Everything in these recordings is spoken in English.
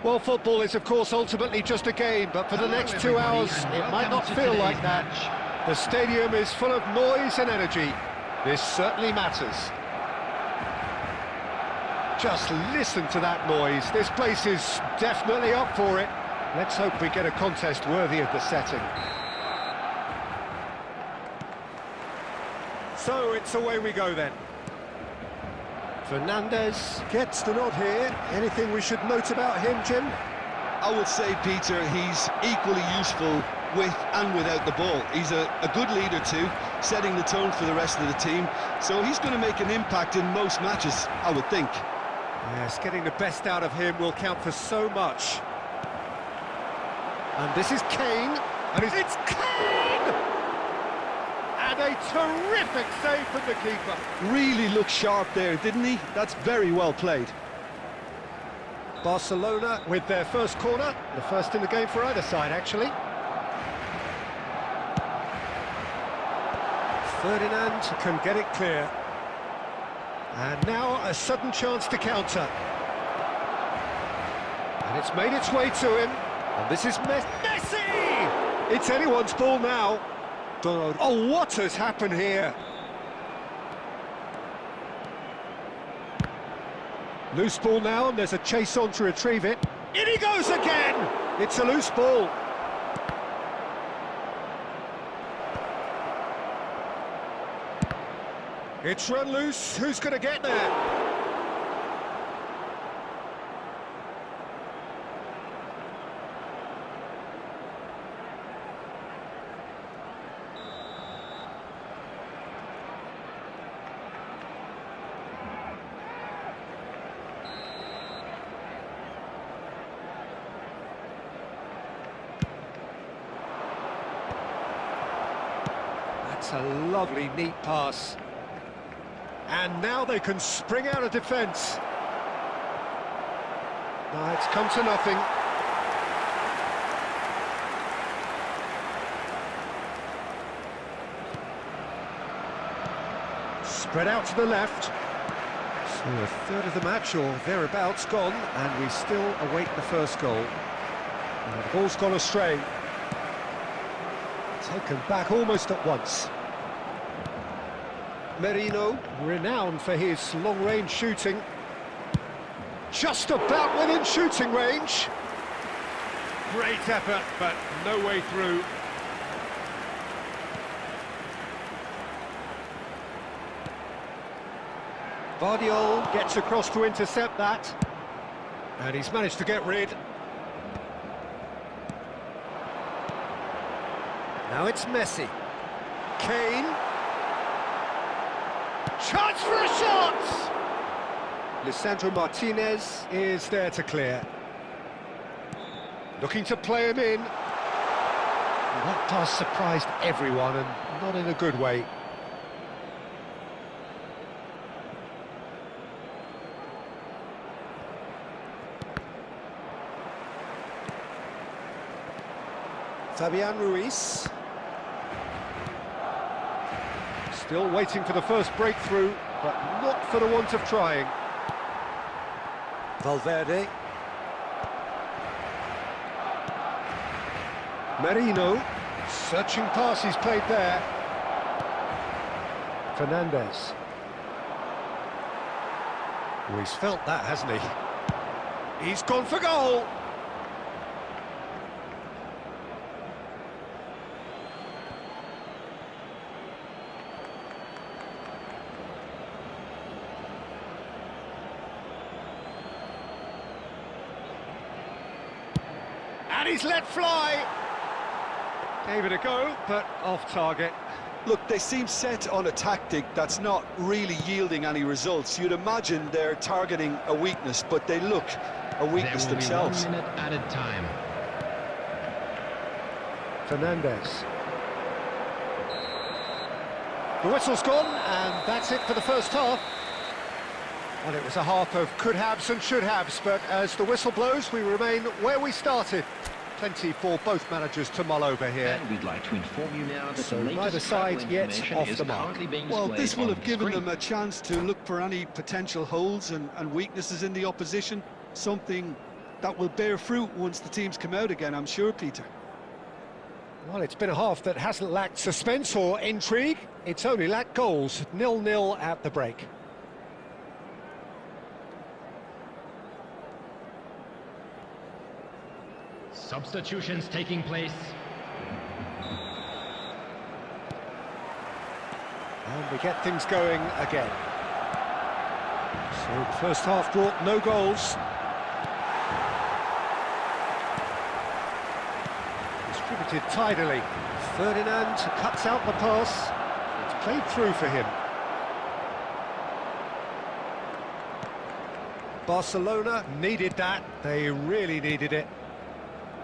Well, football is, of course, ultimately just a game, but for the next 2 hours, it might not feel like that. The stadium is full of noise and energy. This certainly matters. Just listen to that noise. This place is definitely up for it. Let's hope we get a contest worthy of the setting. So it's away we go then. Fernandez gets the nod here. Anything we should note about him, Jim? I would say, Peter, he's equally useful with and without the ball. He's a good leader too, setting the tone for the rest of the team. So he's going to make an impact in most matches, I would think. Yes, getting the best out of him will count for so much. And this is Kane. And it's Kane! And a terrific save from the keeper. Really looked sharp there, didn't he? That's very well played. Barcelona with their first corner. The first in the game for either side, actually. Ferdinand can get it clear. And now a sudden chance to counter. And it's made its way to him. And this is Messi! It's anyone's ball now. Oh, what has happened here? Loose ball now, and there's a chase on to retrieve it. In he goes again! It's a loose ball. It's run loose. Who's going to get there? That's a lovely, neat pass. And now they can spring out of defence. No, it's come to nothing. Spread out to the left. So a third of the match, or thereabouts, gone, and we still await the first goal. And the ball's gone astray. Taken back almost at once. Merino, renowned for his long-range shooting. Just about within shooting range. Great effort, but no way through. Vardiol gets across to intercept that. And he's managed to get rid. Now it's Messi. Kane. Chance for a shot! Lisandro Martinez is there to clear. Looking to play him in. That pass surprised everyone, and not in a good way. Fabian Ruiz. Still waiting for the first breakthrough, but not for the want of trying. Valverde. Merino. Searching pass he's played there. Fernandez. Oh, he's felt that, hasn't he? He's gone for goal! And he's let fly. Gave it a go, but off target. Look, they seem set on a tactic that's not really yielding any results. You'd imagine they're targeting a weakness, but they look a weakness themselves. There will be 1 minute added time. Fernandez. The whistle's gone, and that's it for the first half. Well, it was a half of could-haves and should-haves, but as the whistle blows, we remain where we started. Plenty for both managers to mull over here. And we'd like to inform you now that So the neither latest side travel yet information off is the mark. currently being Well, this will displayed have on given screen. them a chance to look for any potential holes and weaknesses in the opposition, something that will bear fruit once the teams come out again, I'm sure, Peter. Well, it's been a half that hasn't lacked suspense or intrigue. It's only lacked goals. 0-0 at the break. Substitutions taking place. And we get things going again. So the first half brought no goals. Distributed tidily. Ferdinand cuts out the pass. It's played through for him. Barcelona needed that. They really needed it.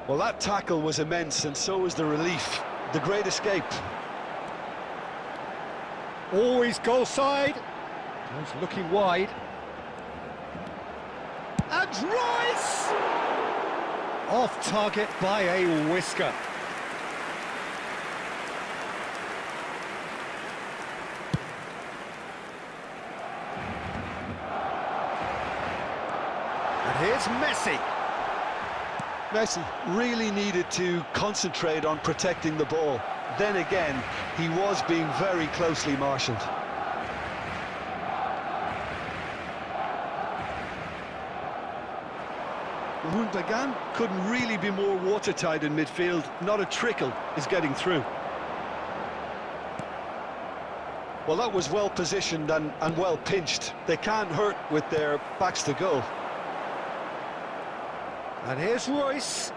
Well, that tackle was immense, and so was the relief. The great escape. Always goal side. Goes looking wide. And Rice! Off target by a whisker. Here's Messi. Messi really needed to concentrate on protecting the ball. Then again, he was being very closely marshalled. Bagan couldn't really be more watertight in midfield. Not a trickle is getting through. Well, that was well positioned and well pinched. They can't hurt with their backs to goal. And here's Royce.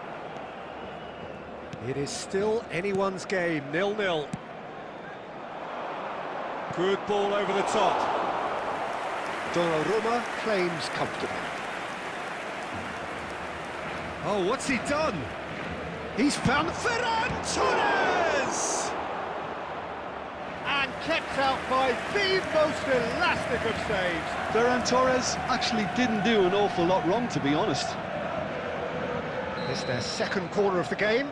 It is still anyone's game, 0-0. Good ball over the top. Donnarumma claims comfortably. Oh, what's he done? He's found Ferran Torres! And kept out by the most elastic of saves. Ferran Torres actually didn't do an awful lot wrong, to be honest. It's their second corner of the game.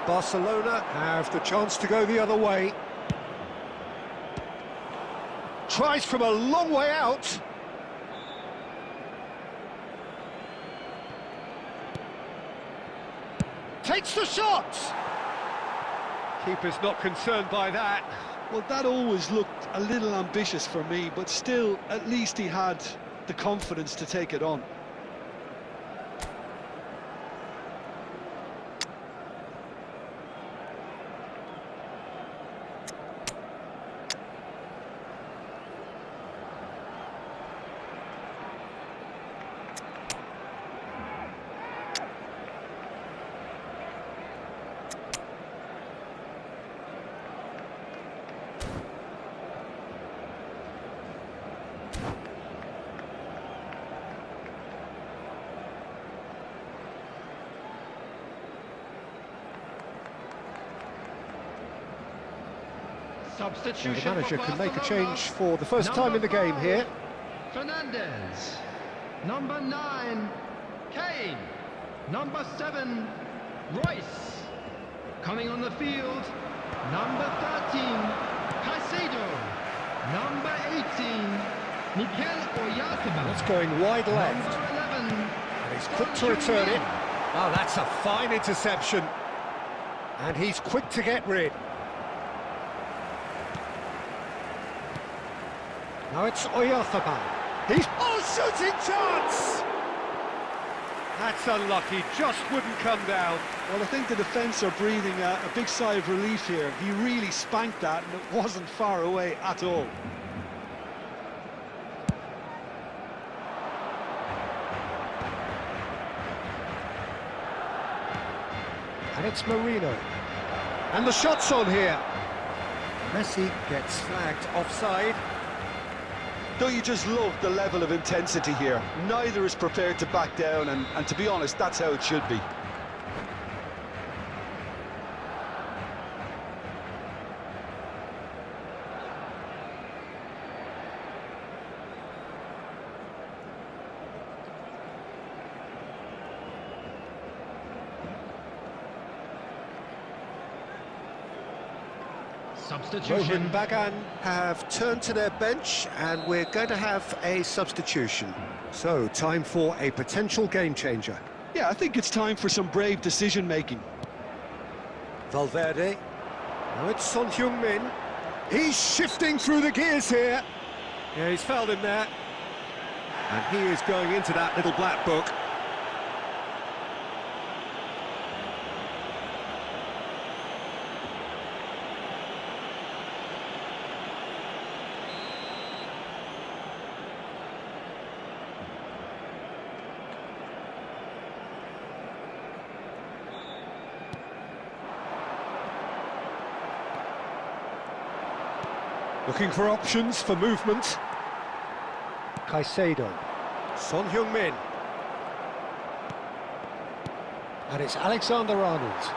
Barcelona have the chance to go the other way. Tries from a long way out. Takes the shot. Keeper's not concerned by that. Well, that always looked a little ambitious for me, but still, at least he had the confidence to take it on. Substitution. The manager for can make a Barcelona. change for the first time in the game here. Fernandez. Number 9, Kane. Number 7, Royce. Coming on the field, number 13, Caicedo. Number 18, Mikel Oyarzabal. It's going wide left. Number 11, And he's quick to return it. Oh, that's a fine interception. And he's quick to get rid. Now it's Oyarzabal. He's... Oh, shooting chance! That's unlucky, just wouldn't come down. Well, I think the defence are breathing a big sigh of relief here. He really spanked that, and it wasn't far away at all. And it's Marino. And the shot's on here. Messi gets flagged offside. Don't you just love the level of intensity here? Neither is prepared to back down, and to be honest, that's how it should be. Substitution. Bagan have turned to their bench, and we're going to have a substitution. So, time for a potential game changer. Yeah, I think it's time for some brave decision-making. Valverde. Now it's Son Heung-min. He's shifting through the gears here. Yeah, he's fouled him there. And he is going into that little black book. Looking for options for movement. Caicedo. Son Heung-min. And it's Alexander-Arnold.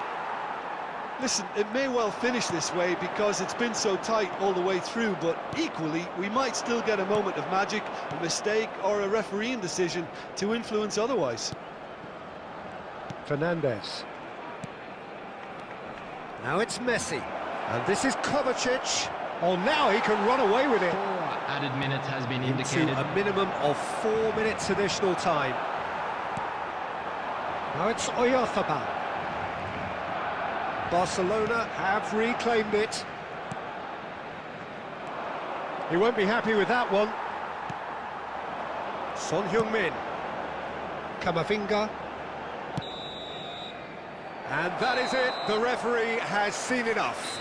Listen, it may well finish this way because it's been so tight all the way through, but equally, we might still get a moment of magic, a mistake, or a refereeing decision to influence otherwise. Fernandez. Now it's Messi. And this is Kovacic. Oh, now he can run away with it. 4 added minutes has been Into indicated. a minimum of 4 minutes additional time. Now it's Oyarzabal. Barcelona have reclaimed it. He won't be happy with that one. Son Heung-min. Camavinga. And that is it. The referee has seen enough.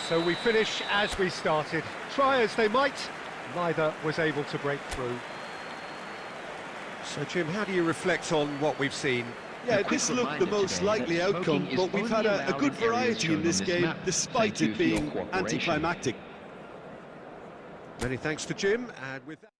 So we finish as we started. Try as they might, neither was able to break through. So, Jim, how do you reflect on what we've seen? Yeah, this looked the most likely outcome, but we've had a good variety in this game, despite it being anticlimactic. Many thanks to Jim, and with that...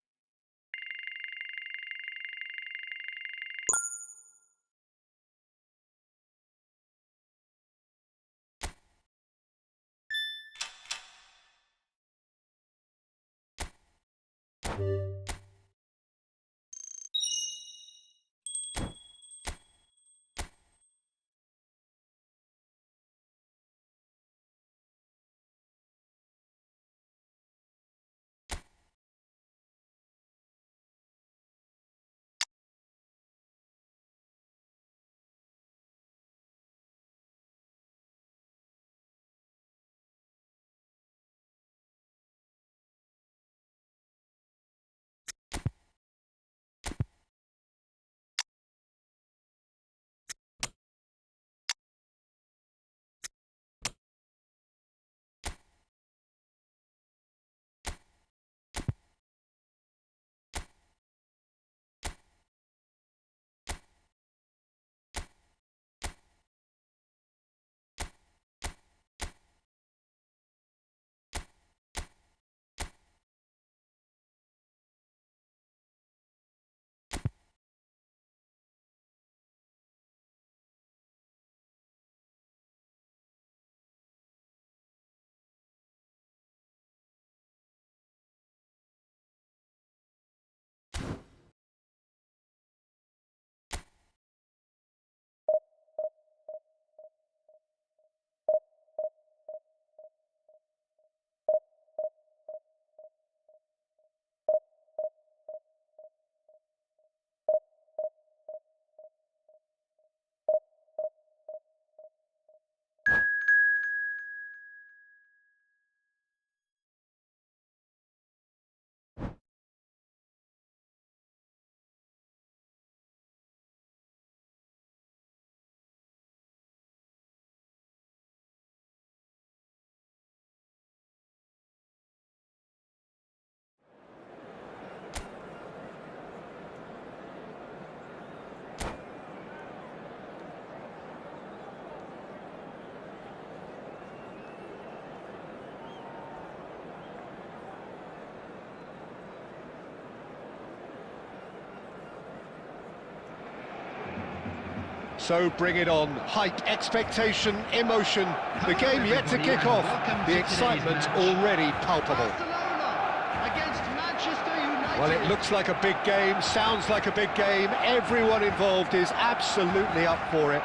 So bring it on. Hype, expectation, emotion. The game yet to kick off. The excitement already palpable. Barcelona against Manchester United. Well, it looks like a big game, sounds like a big game. Everyone involved is absolutely up for it.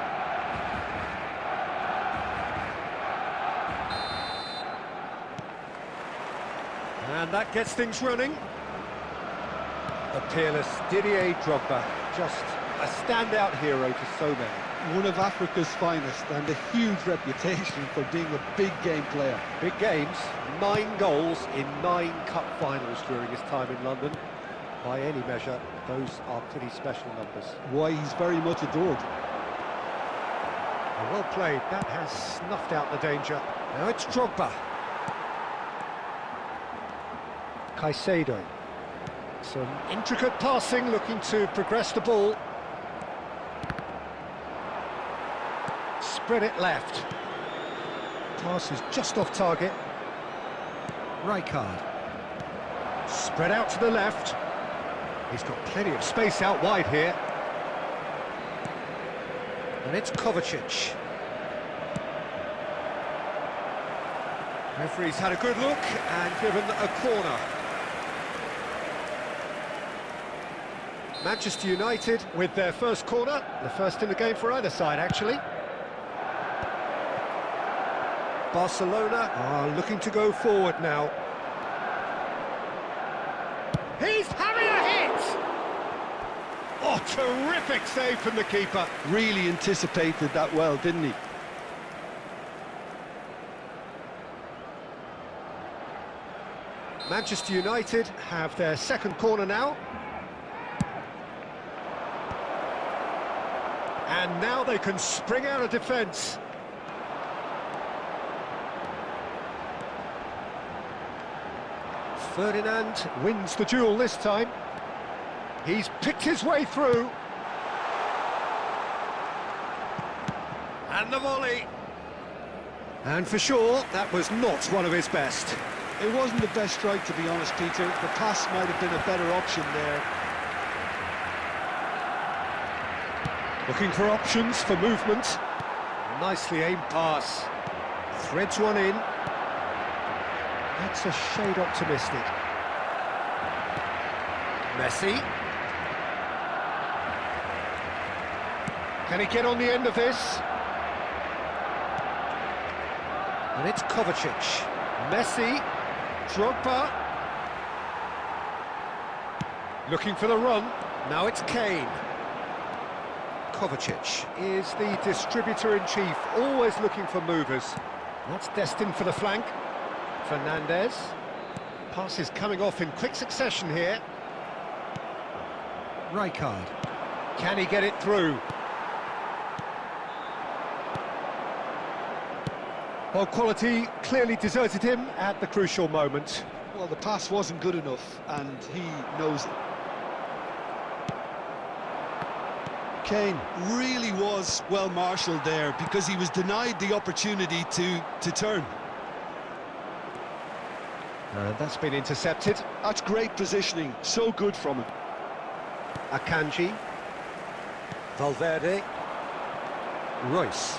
And that gets things running. The peerless Didier Drogba, just a standout hero to so many. One of Africa's finest and a huge reputation for being a big game player. Big games, 9 goals in 9 cup finals during his time in London. By any measure, those are pretty special numbers. Why, he's very much adored. Well played, that has snuffed out the danger. Now it's Drogba. Caicedo. Some intricate passing, looking to progress the ball. Spread it left. Pass is just off target. Rijkaard. Spread out to the left. He's got plenty of space out wide here. And it's Kovacic. Referee's had a good look and given a corner. Manchester United with their first corner, the first in the game for either side, actually. Barcelona are looking to go forward now. He's having a hit! Oh, terrific save from the keeper. Really anticipated that well, didn't he? Manchester United have their second corner now. And now they can spring out of defence. Ferdinand wins the duel this time. He's picked his way through. And the volley. And for sure, that was not one of his best. It wasn't the best strike, to be honest, Peter. The pass might have been a better option there. Looking for options for movement. Nicely aimed pass. Threads one in. That's a shade optimistic. Messi. Can he get on the end of this? And it's Kovacic. Messi. Drogba. Looking for the run. Now it's Kane. Kovacic is the distributor-in-chief, always looking for movers. That's destined for the flank. Fernandez. Passes coming off in quick succession here. Rijkaard. Can he get it through? Well, quality clearly deserted him at the crucial moment. Well, the pass wasn't good enough, and he knows it. Kane really was well marshalled there because he was denied the opportunity to turn. That's been intercepted. That's great positioning, so good from him. Akanji. Valverde. Royce.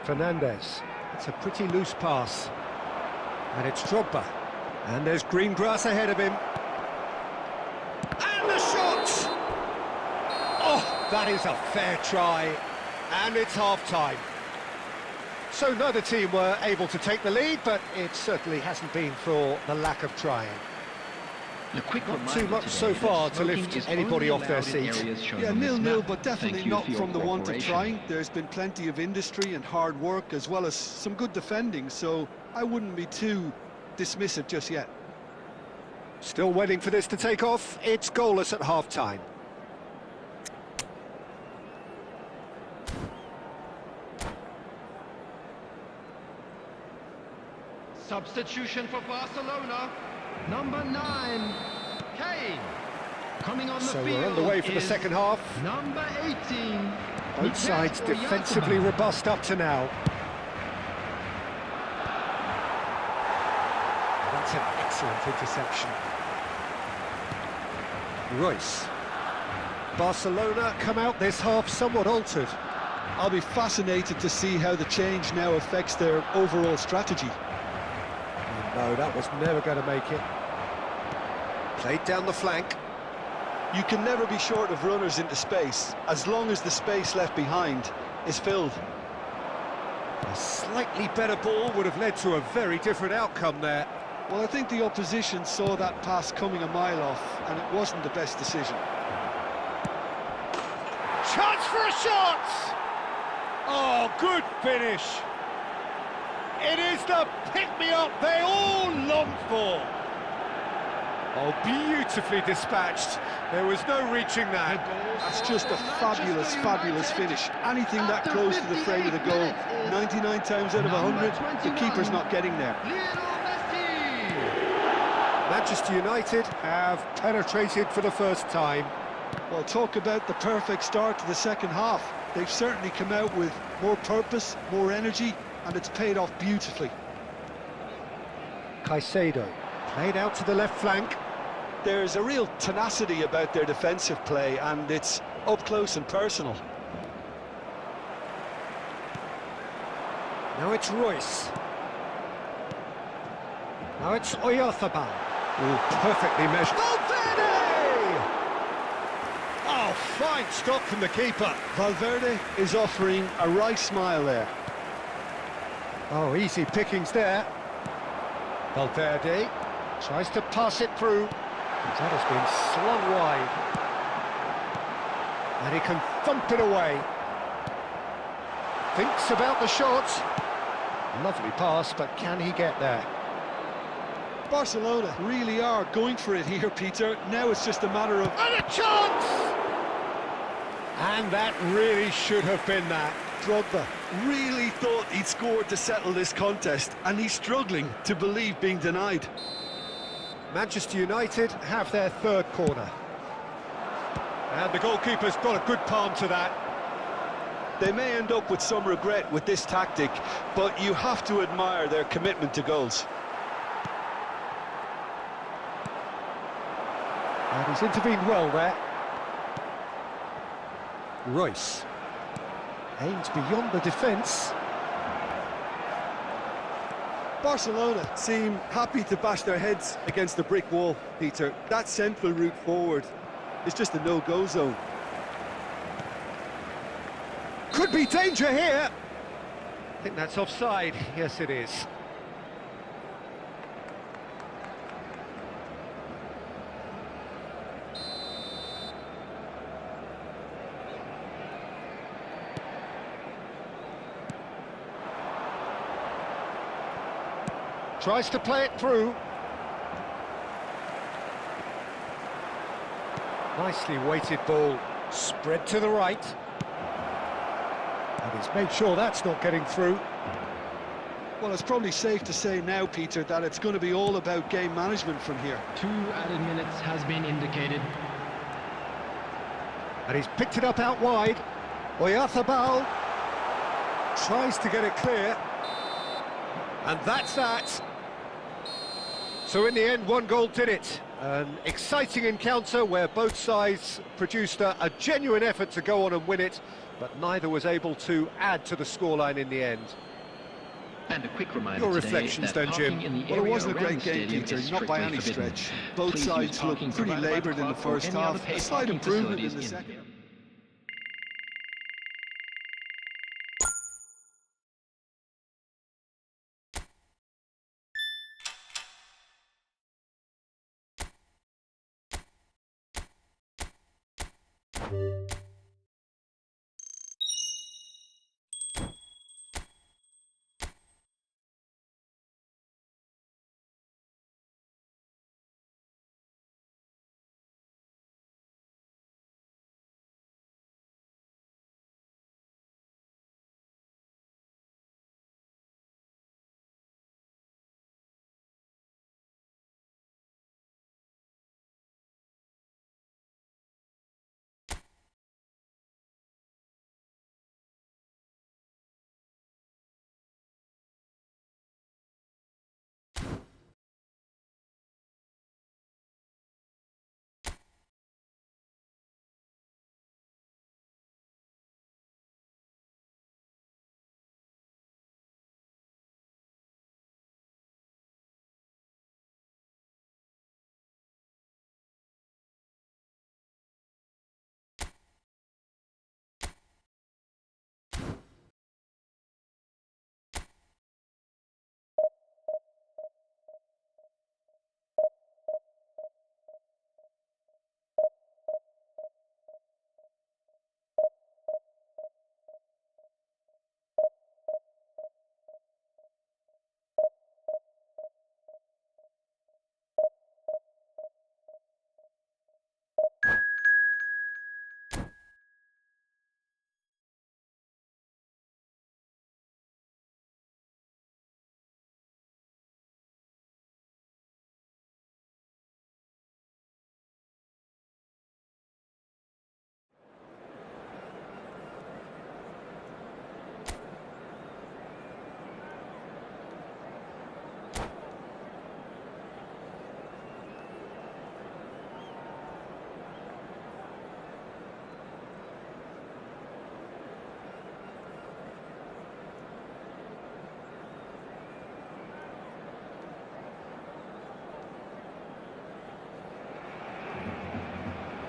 Fernandez. It's a pretty loose pass. And it's Drogba. And there's green grass ahead of him. And the shot! Oh, that is a fair try. And it's half-time. So neither team were able to take the lead, but it certainly hasn't been for the lack of trying. A quick Not too much so far to lift anybody off their seat. Yeah, 0-0, but definitely not from the want of trying. There's been plenty of industry and hard work, as well as some good defending, so I wouldn't be too dismissive just yet. Still waiting for this to take off. It's goalless at half-time. Substitution for Barcelona. Number 9, Kane. Coming on the So field. we're on the way for the is second half. Number 18. Both sides defensively robust up to now. That's an excellent interception. Royce. Barcelona come out this half somewhat altered. I'll be fascinated to see how the change now affects their overall strategy. No, that was never going to make it. Played down the flank. You can never be short of runners into space, as long as the space left behind is filled. A slightly better ball would have led to a very different outcome there. Well, I think the opposition saw that pass coming a mile off, and it wasn't the best decision. Chance for a shot! Oh, good finish. It is the pick-me-up they all longed for. Oh, beautifully dispatched. There was no reaching that. That's just a fabulous, fabulous finish. Anything that close to the frame of the goal, 99 times out of 100, the keeper's not getting there. Manchester United have penetrated for the first time. Well, talk about the perfect start to the second half. They've certainly come out with more purpose, more energy, and it's paid off beautifully. Caicedo played out to the left flank. There's a real tenacity about their defensive play, and it's up close and personal. Now it's Royce. Now it's Oyarzabal. Oh, perfectly measured. Valverde! Oh, fine stop from the keeper. Valverde is offering a wry smile there. Oh, easy pickings there. Valverde tries to pass it through. That has been slung wide. And he can thump it away. Thinks about the shot. Lovely pass, but can he get there? Barcelona really are going for it here, Peter. Now it's just a matter of... And a chance! And that really should have been that. Drogba really thought he'd scored to settle this contest, and he's struggling to believe being denied. Manchester United have their third corner. And the goalkeeper's got a good palm to that. They may end up with some regret with this tactic, but you have to admire their commitment to goals. And he's intervened well there. Royce aims beyond the defence. Barcelona seem happy to bash their heads against the brick wall, Peter. That central route forward is just a no-go zone. Could be danger here. I think that's offside. Yes, it is. Tries to play it through. Nicely weighted ball, spread to the right. And he's made sure that's not getting through. Well, it's probably safe to say now, Peter, that it's going to be all about game management from here. 2 added minutes has been indicated. And he's picked it up out wide. Oyarzabal tries to get it clear. And that's that. So in the end, one goal did it. An exciting encounter where both sides produced a genuine effort to go on and win it, but neither was able to add to the scoreline in the end. And a quick reminder Your today reflections that then, Jim? parking in the Well, it area wasn't a around great the game, stadium Peter, is not by strictly any forbidden. stretch. Both Please use sides parking looked pretty provided by the laboured in the club or first any other half. paid A slight parking improvement in the facilities second.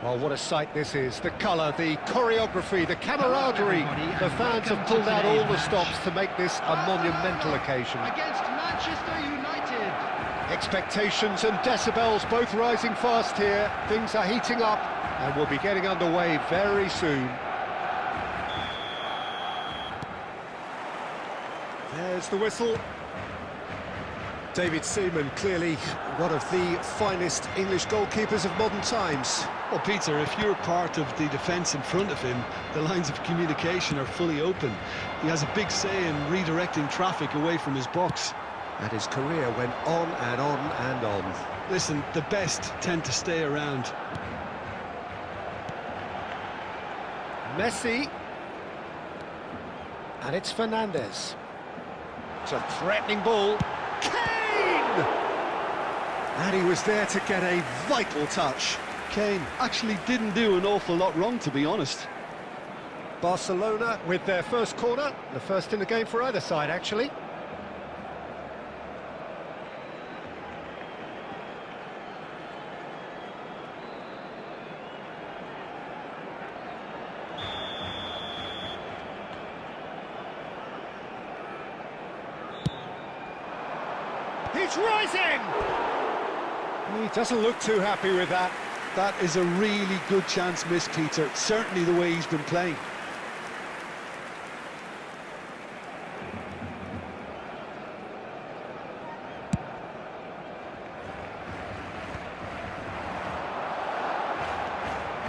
Oh, what a sight this is. The colour, the choreography, the camaraderie. The fans have pulled out all the stops to make this a monumental occasion. Against Manchester United. Expectations and decibels both rising fast here. Things are heating up and we'll be getting underway very soon. There's the whistle. David Seaman, clearly one of the finest English goalkeepers of modern times. Well, Peter, if you're part of the defence in front of him, the lines of communication are fully open. He has a big say in redirecting traffic away from his box. And his career went on and on and on. Listen, the best tend to stay around. Messi. And it's Fernandes. It's a threatening ball. Kane! And he was there to get a vital touch. Kane actually didn't do an awful lot wrong, to be honest. Barcelona with their first corner, the first in the game for either side, actually. He's rising! He doesn't look too happy with that. That is a really good chance missed, Peter. Certainly the way he's been playing.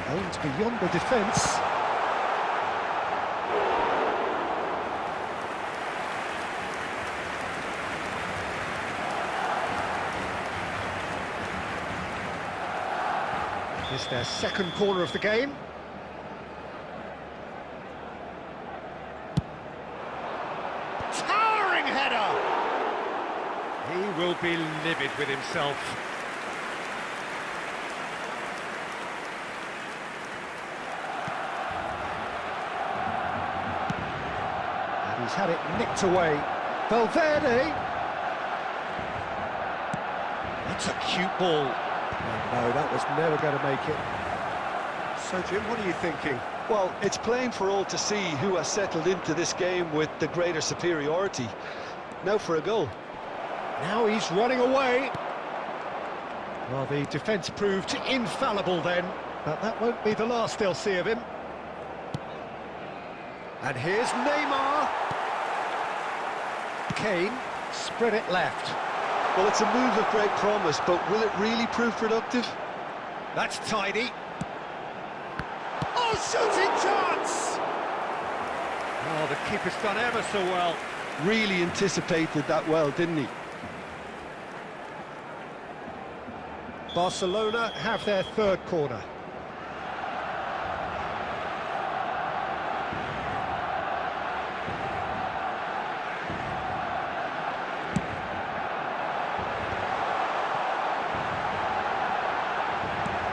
Aimed beyond the defence. It's their second corner of the game. Towering header! He will be livid with himself. And he's had it nicked away. Valverde. That's a cute ball. No, that was never going to make it. So, Jim, what are you thinking? Well, it's plain for all to see who has settled into this game with the greater superiority. Now for a goal. Now he's running away. Well, the defence proved infallible then, but that won't be the last they'll see of him. And here's Neymar. Kane, spread it left. Well, it's a move of great promise, but will it really prove productive? That's tidy. Oh, shooting chance! Oh, the keeper's done ever so well. Really anticipated that well, didn't he? Barcelona have their third corner.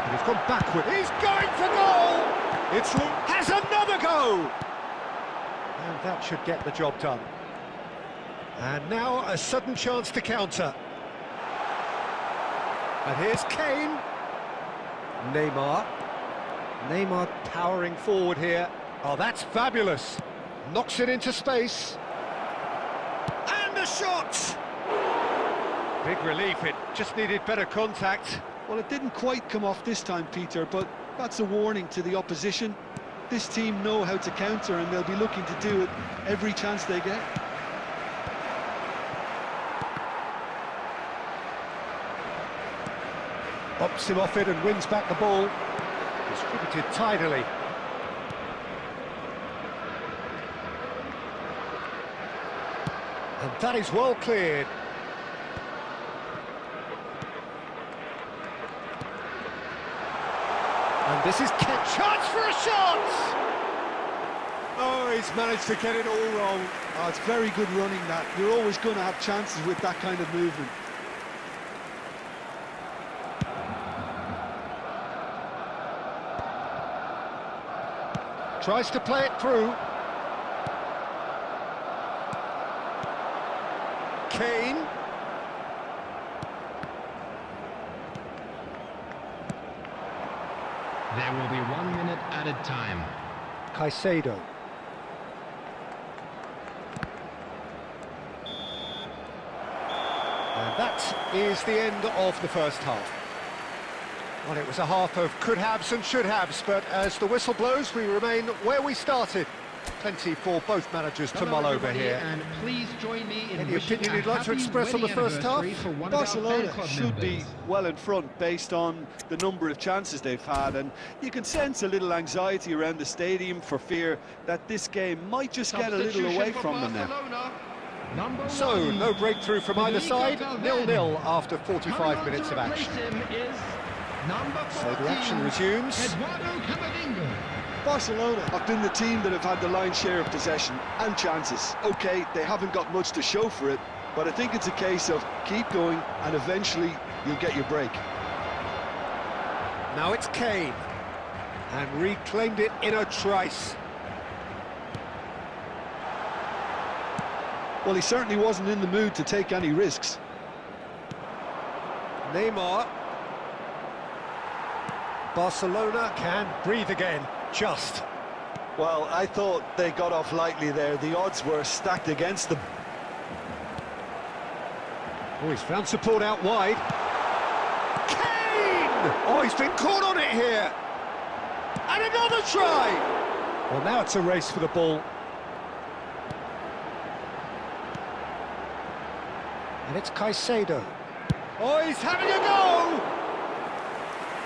And he's gone backward. He's going for goal! It's has another go! And that should get the job done. And now a sudden chance to counter. And here's Kane. Neymar. Neymar powering forward here. Oh, that's fabulous. Knocks it into space. And a shot! Big relief, it just needed better contact. Well, it didn't quite come off this time, Peter, but that's a warning to the opposition. This team know how to counter, and they'll be looking to do it every chance they get. Bops him off it and wins back the ball. Distributed tidily. And that is well cleared. And this is chance for a shot! Oh, he's managed to get it all wrong. Oh, it's very good running, that. You're always going to have chances with that kind of movement. Tries to play it through. Kane. There will added time. Caicedo. And that is the end of the first half. Well, it was a half of could-haves and should-haves, but as the whistle blows, we remain where we started. Plenty for both managers to mull over here. And please join me in Any wishing opinion a you'd like to happy express on the wedding first half? anniversary for one of our Barcelona fan club should be members. well in front based on the number of chances they've had, and you can sense a little anxiety around the stadium for fear that this game might just get a little away from them now. Number So, one, no breakthrough from either side, Federico 0-0 after Coming 45 on minutes to of replace action. him is number 14, So the action resumes. Eduardo Camavinga. Barcelona have been the team that have had the lion's share of possession and chances. OK, they haven't got much to show for it, but I think it's a case of keep going and eventually you'll get your break. Now it's Kane, and reclaimed it in a trice. Well, he certainly wasn't in the mood to take any risks. Neymar. Barcelona can breathe again, just. Well, I thought they got off lightly there. The odds were stacked against them. Oh, he's found support out wide. Kane! Oh, he's been caught on it here. And another try! Well, now it's a race for the ball. And it's Caicedo. Oh, he's having a go!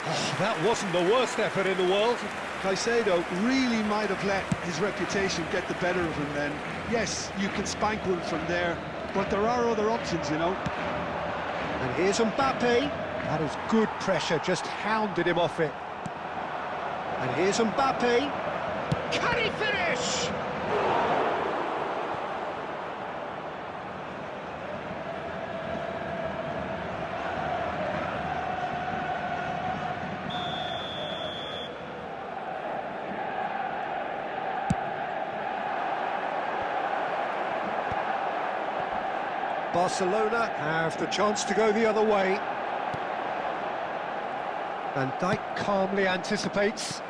Oh, that wasn't the worst effort in the world. Caicedo really might have let his reputation get the better of him then. Yes, you can spank one from there, but there are other options, you know. And here's Mbappe. That is good pressure, just hounded him off it. And here's Mbappe. Can he finish? Barcelona have the chance to go the other way. Van Dijk calmly anticipates.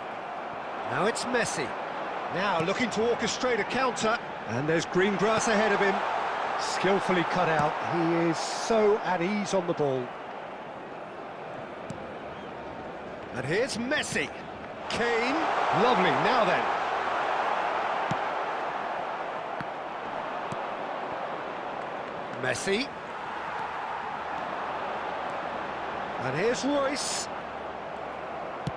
Now it's Messi. Now looking to orchestrate a counter. And there's green grass ahead of him. Skillfully cut out. He is so at ease on the ball. And here's Messi. Kane. Lovely. Now then. Messi. And here's Royce.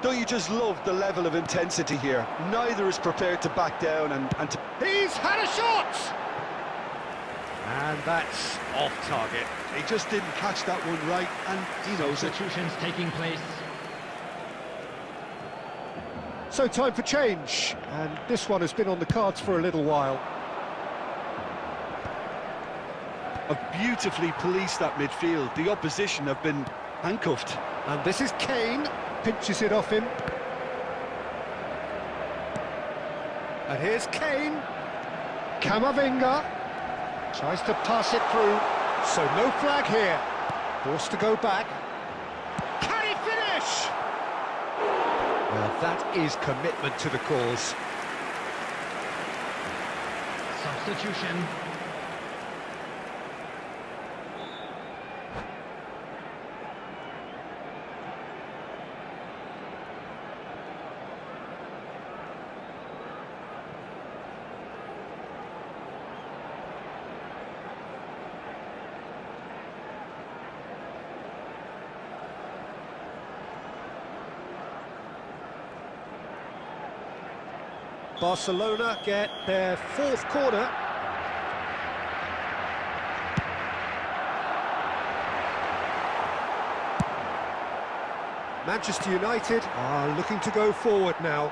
Don't you just love the level of intensity here? Neither is prepared to back down and to... He's had a shot! And that's off target. He just didn't catch that one right, and he knows it. Substitutions taking place. So time for change, and this one has been on the cards for a little while. Have beautifully policed that midfield. The opposition have been handcuffed. And this is Kane, pinches it off him. And here's Kane. Camavinga tries to pass it through, so no flag here. Forced to go back. Can he finish? Well, that is commitment to the cause. Substitution. Barcelona get their fourth corner. Manchester United are looking to go forward now.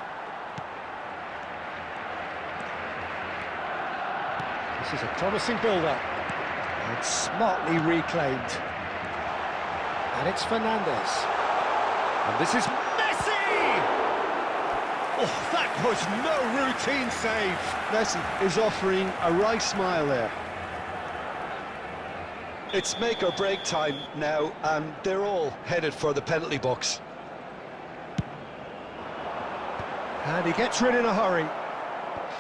This is a promising build-up. And smartly reclaimed. And it's Fernandes. And this is Messi! Oh, that was no routine save. Messi is offering a wry smile there. It's make or break time now, and they're all headed for the penalty box. And he gets rid in a hurry.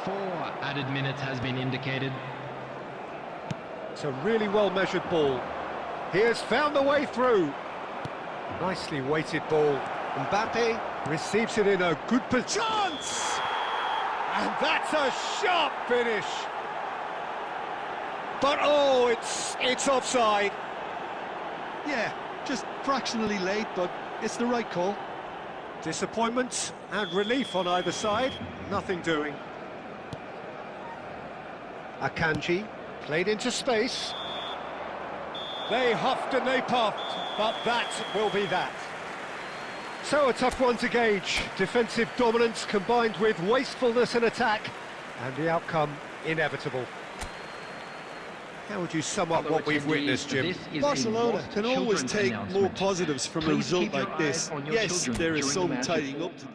4 added minutes has been indicated. It's a really well-measured ball. He has found the way through. Nicely weighted ball. Mbappe receives it in a good position. Chance! And that's a sharp finish. But oh, it's offside. Yeah, just fractionally late, but it's the right call. Disappointment and relief on either side. Nothing doing. Akanji played into space. They huffed and they puffed, but that will be that. So a tough one to gauge. Defensive dominance combined with wastefulness in attack, and the outcome inevitable. How would you sum up what we've witnessed, Jim? Barcelona can always take more positives from a Please result keep your like this. eyes on your Yes, children there is during the some matches. tidying up to do.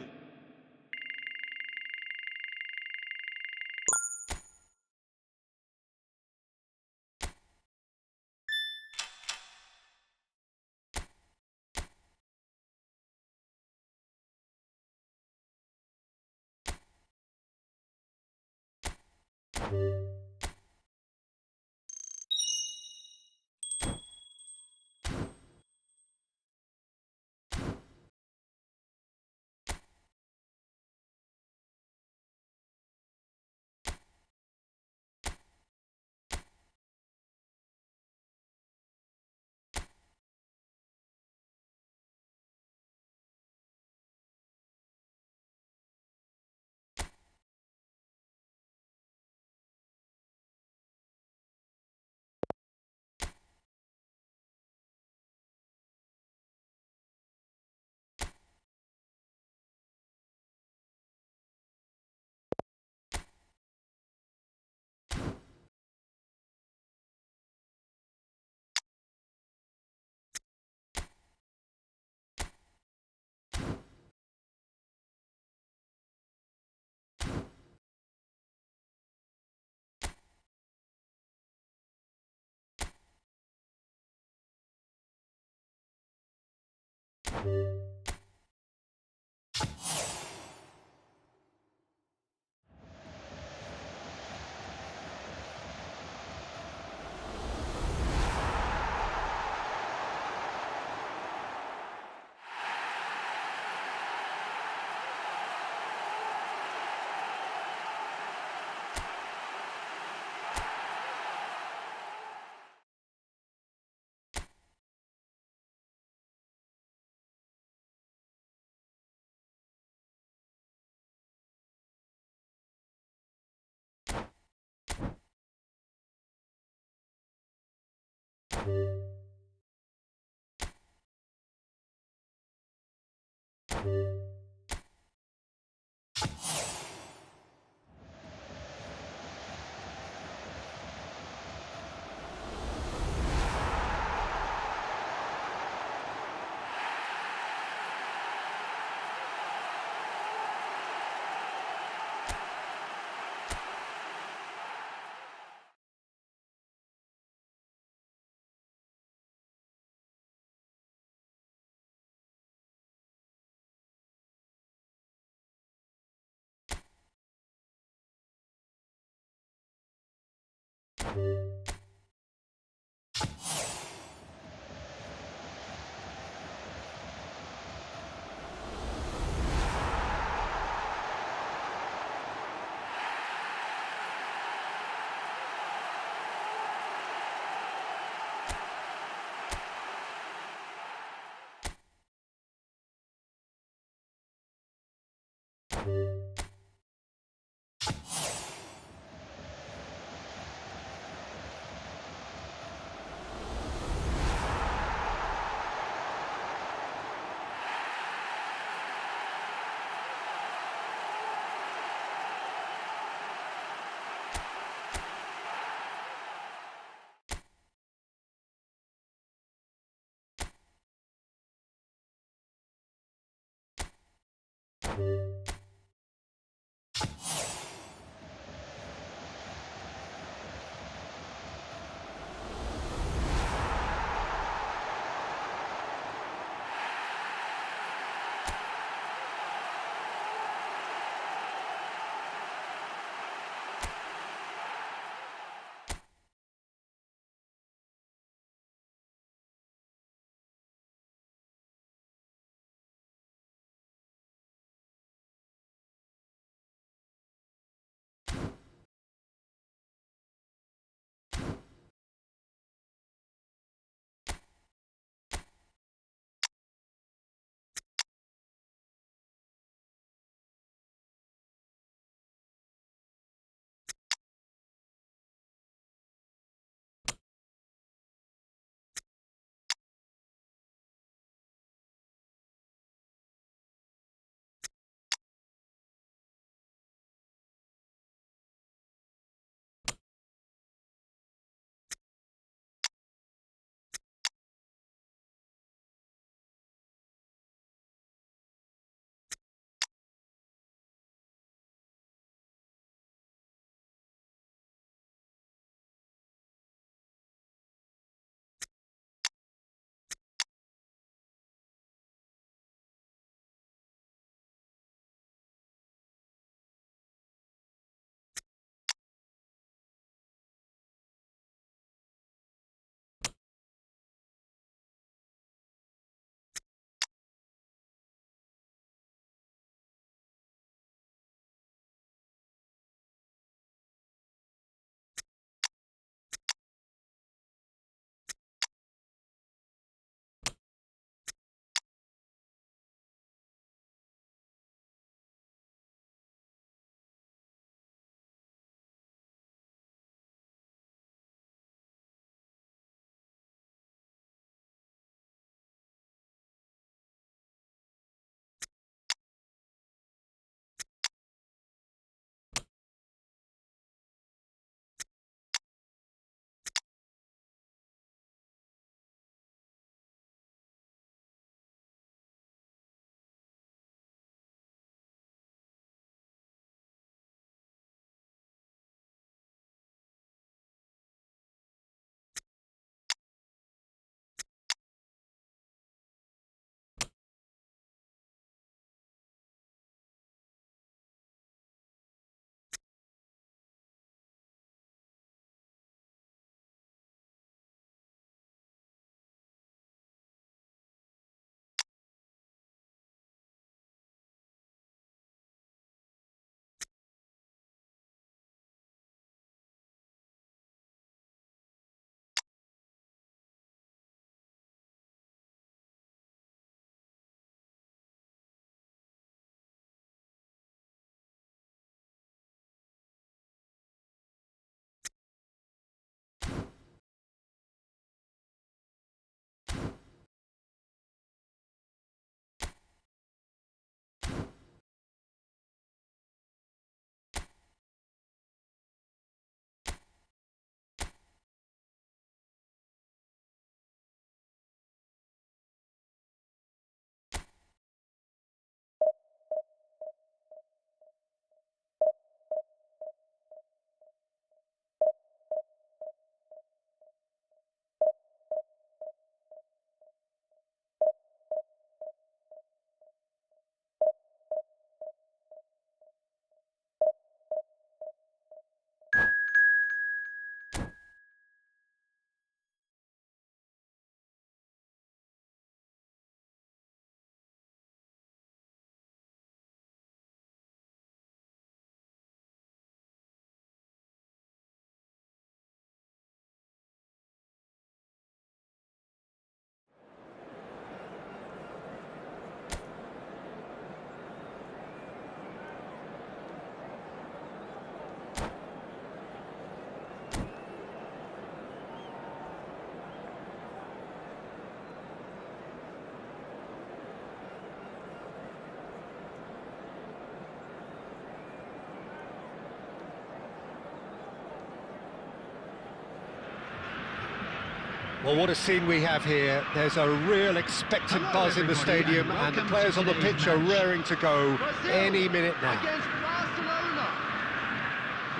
Well, what a scene we have here. There's a real expectant buzz in the stadium, and the players on the pitch are raring to go any minute now.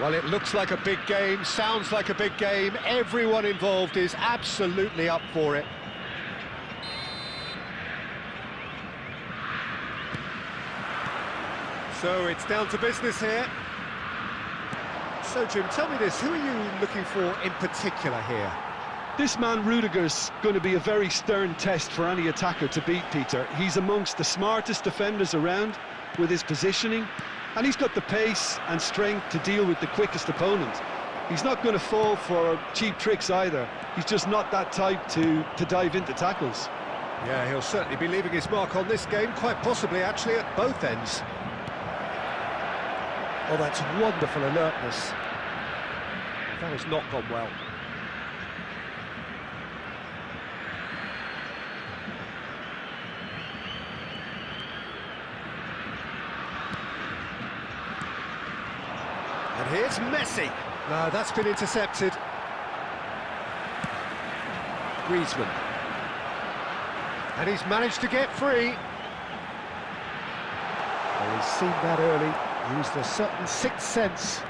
Well, it looks like a big game, sounds like a big game. Everyone involved is absolutely up for it. So it's down to business here. So, Jim, tell me this, who are you looking for in particular here? This man Rudiger's going to be a very stern test for any attacker to beat, Peter. He's amongst the smartest defenders around with his positioning, and he's got the pace and strength to deal with the quickest opponent. He's not going to fall for cheap tricks either. He's just not that type to dive into tackles. Yeah, he'll certainly be leaving his mark on this game, quite possibly actually at both ends. Oh, that's wonderful alertness. That has not gone well. And here's Messi. No, that's been intercepted. Griezmann. And he's managed to get free. Well, he's seen that early. Used a certain sixth sense.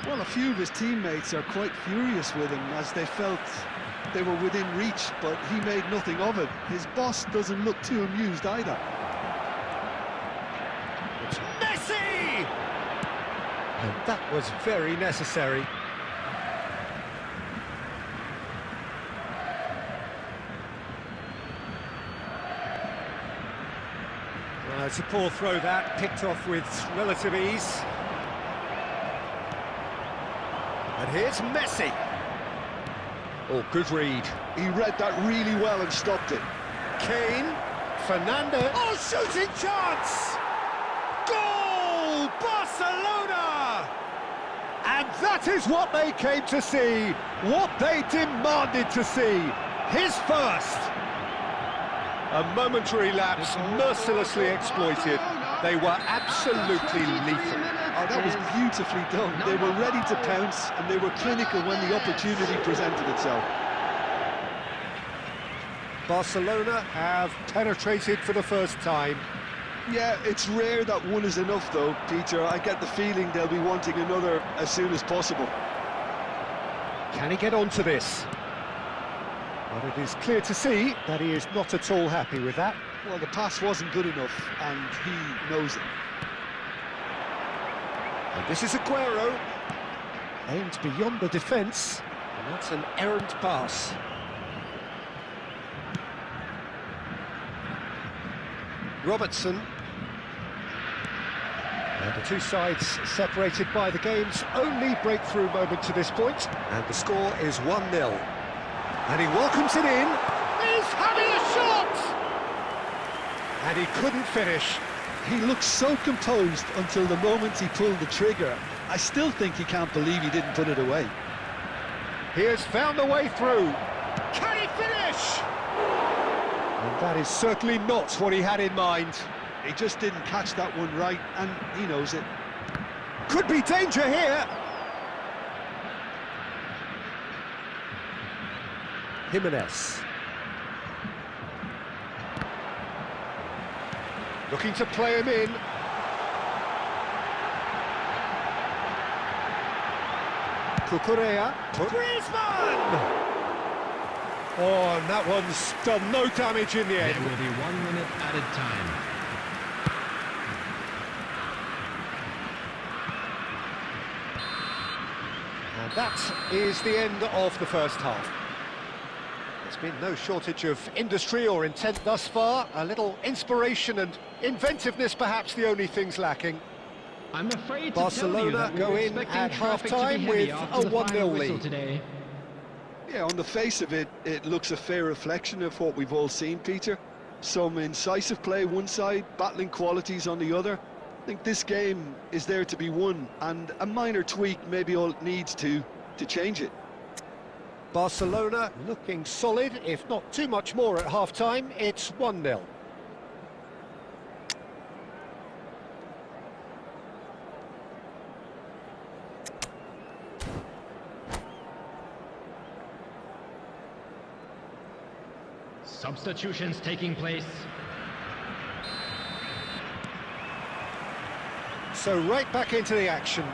Well, a few of his teammates are quite furious with him as they felt they were within reach, but he made nothing of it. His boss doesn't look too amused either. It's Messi! And that was very necessary. Well, it's a poor throw that, picked off with relative ease. And here's Messi. Oh, good read. He read that really well and stopped it. Kane, Fernandez. Oh, shooting chance! Goal! Barcelona! And that is what they came to see, what they demanded to see. His first. A momentary lapse, mercilessly exploited. They were absolutely lethal. Oh, that was beautifully done. They were ready to pounce, and they were clinical when the opportunity presented itself. Barcelona have penetrated for the first time. Yeah, it's rare that one is enough, though, Peter. I get the feeling they'll be wanting another as soon as possible. Can he get onto this? Well, it is clear to see that he is not at all happy with that. Well, the pass wasn't good enough, and he knows it. And this is Aguero. Aimed beyond the defence, and that's an errant pass. Robertson. And the two sides separated by the game's only breakthrough moment to this point. And the score is 1-0. And he welcomes it in. He's having a shot! And he couldn't finish. He looked so composed until the moment he pulled the trigger. I still think he can't believe he didn't put it away. He has found a way through. Can he finish? And that is certainly not what he had in mind. He just didn't catch that one right, and he knows it. Could be danger here. Jimenez. Looking to play him in. Cucurella. Griezmann! Oh, and that one's done no damage in the end. There will be 1 minute added time. And that is the end of the first half. There's been no shortage of industry or intent thus far. A little inspiration and inventiveness, perhaps the only things lacking. I'm afraid Barcelona to go tell you in that at half-time with a 1-0 lead. Today. Yeah, on the face of it, it looks a fair reflection of what we've all seen, Peter. Some incisive play one side, battling qualities on the other. I think this game is there to be won, and a minor tweak may be all it needs to change it. Barcelona looking solid, if not too much more at half-time. It's 1-0. Substitutions taking place. So right back into the action.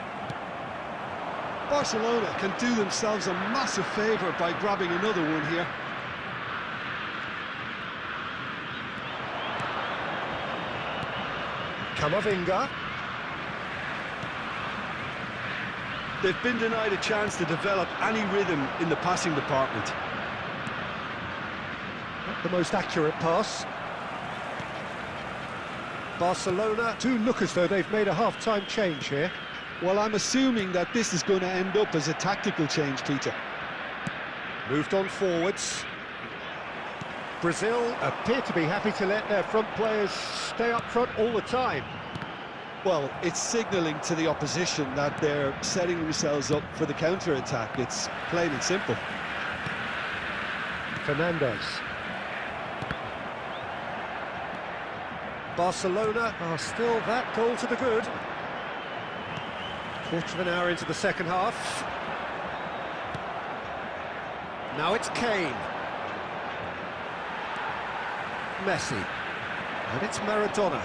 Barcelona can do themselves a massive favour by grabbing another one here. Camavinga. They've been denied a chance to develop any rhythm in the passing department. Not the most accurate pass. Barcelona do look as though they've made a half-time change here. Well, I'm assuming that this is going to end up as a tactical change, Peter. Moved on forwards. Brazil appear to be happy to let their front players stay up front all the time. Well, it's signalling to the opposition that they're setting themselves up for the counter-attack. It's plain and simple. Fernandez. Barcelona are still that goal to the good. Quarter of an hour into the second half. Now it's Kane. Messi. And it's Maradona.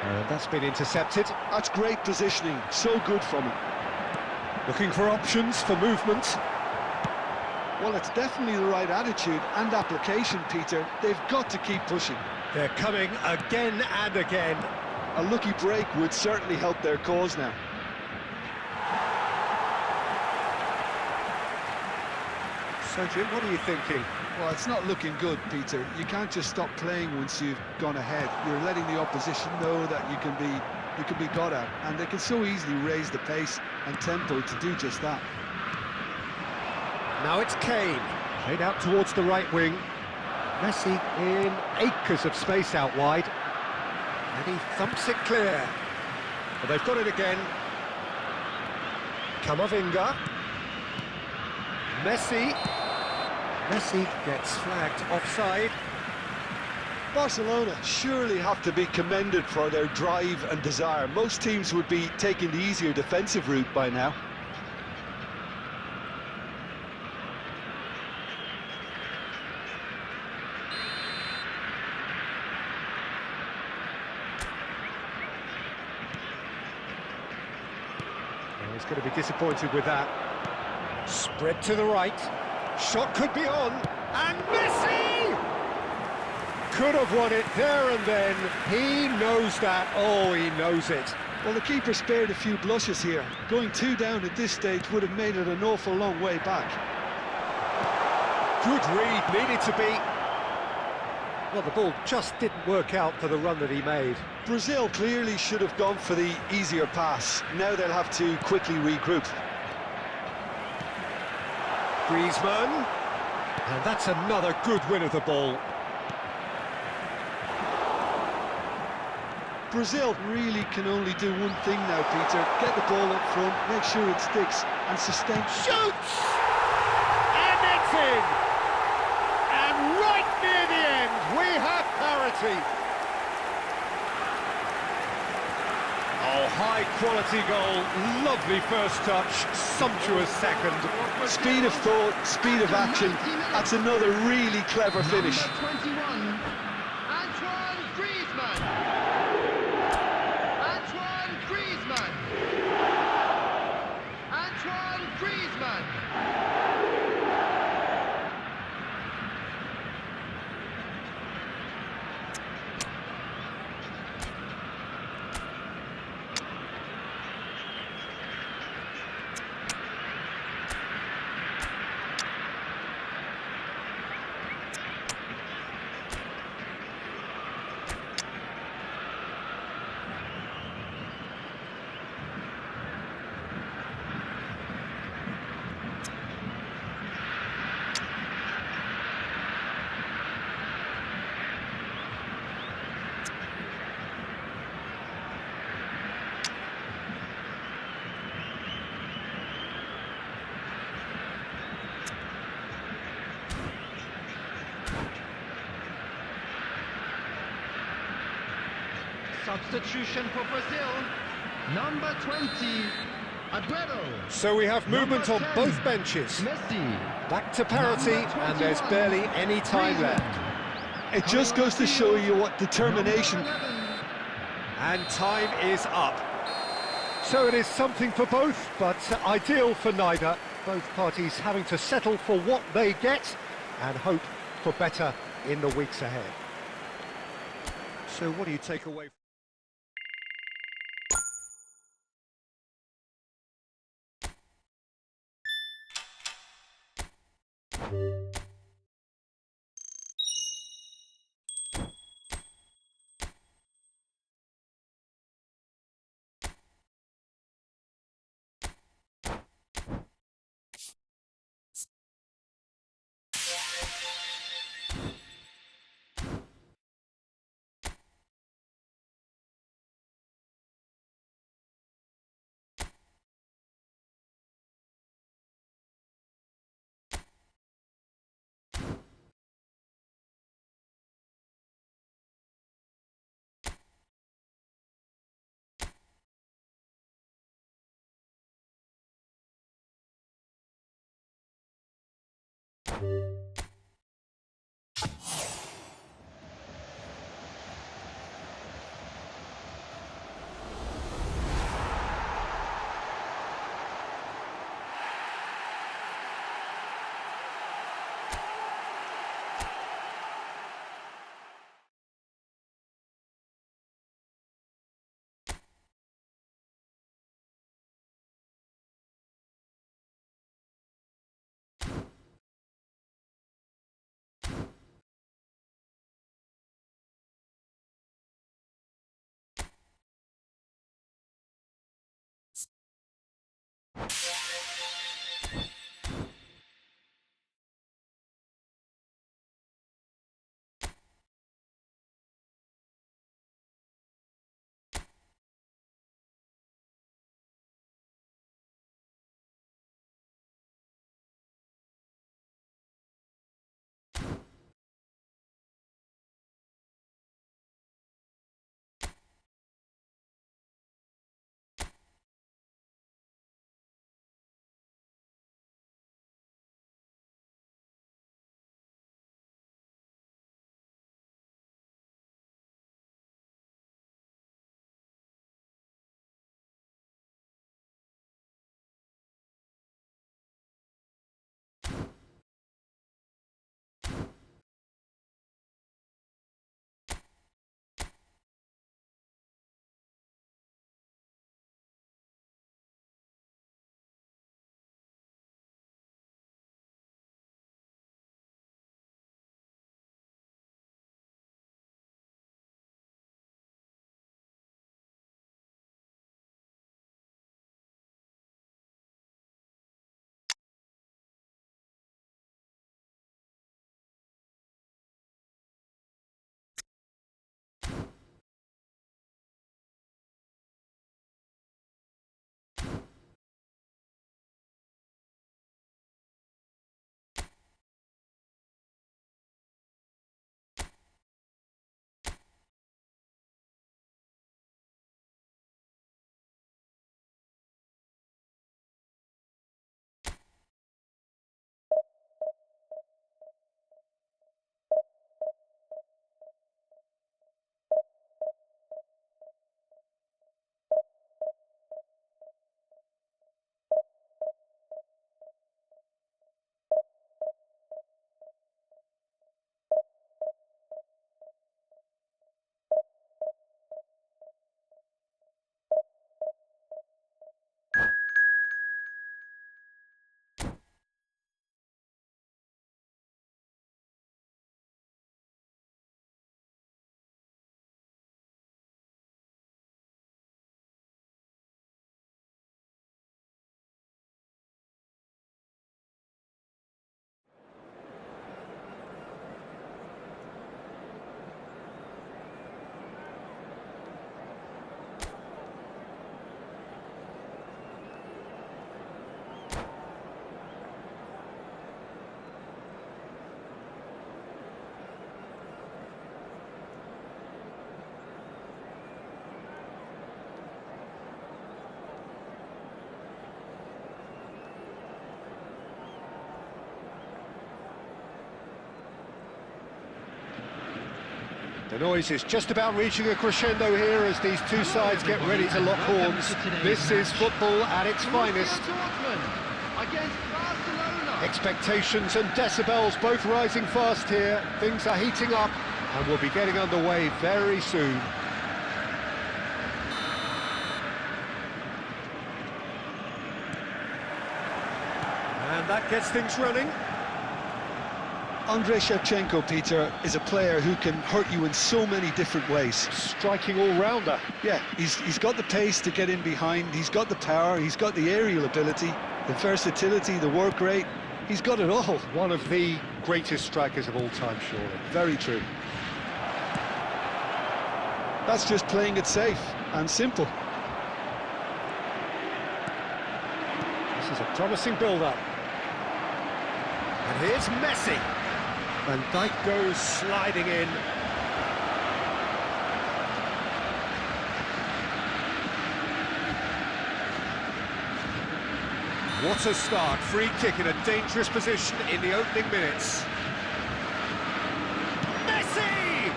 And that's been intercepted. That's great positioning, so good from him. Looking for options for movement. Well, it's definitely the right attitude and application, Peter. They've got to keep pushing. They're coming again and again. A lucky break would certainly help their cause now. So, Jim, what are you thinking? Well, it's not looking good, Peter. You can't just stop playing once you've gone ahead. You're letting the opposition know that you can be got at, and they can so easily raise the pace and tempo to do just that. Now it's Kane. Played out towards the right wing. Messi in acres of space out wide. And he thumps it clear. But they've got it again. Camavinga. Messi. Messi gets flagged offside. Barcelona surely have to be commended for their drive and desire. Most teams would be taking the easier defensive route by now. Well, he's going to be disappointed with that. Spread to the right. Shot could be on. And Messi! Could have won it there and then. He knows that. Oh, he knows it. Well, the keeper spared a few blushes here. Going 2 down at this stage would have made it an awful long way back. Good read, needed to be. Well, the ball just didn't work out for the run that he made. Brazil clearly should have gone for the easier pass. Now they'll have to quickly regroup. Griezmann. And that's another good win of the ball. Brazil really can only do one thing now, Peter. Get the ball up front, make sure it sticks, and sustain. Shoots! And it's in! And right near the end, we have parity. Oh, high-quality goal, lovely first touch, sumptuous second. Speed of thought, speed of action. That's another really clever finish. Number 21, Antoine Griezmann. Antoine Griezmann. Antoine Griezmann. Substitution for Brazil, number 20, Aguero. So we have movement on Number both 10, benches. Messi. Back to parity, and there's barely any time left. It just goes to show you what determination. And time is up. So it is something for both, but ideal for neither. Both parties having to settle for what they get and hope for better in the weeks ahead. So what do you take away The noise is just about reaching a crescendo here as these two sides get ready to lock horns. This is football at its finest. Expectations and decibels both rising fast here. Things are heating up and we'll be getting underway very soon. And that gets things running. Andrei Shevchenko, Peter, is a player who can hurt you in so many different ways. Striking all-rounder. Yeah, he's got the pace to get in behind, he's got the power, he's got the aerial ability, the versatility, the work rate. He's got it all. One of the greatest strikers of all time, surely. Very true. That's just playing it safe and simple. This is a promising build-up. And here's Messi. Van Dijk goes sliding in. What a start. Free kick in a dangerous position in the opening minutes. Messi!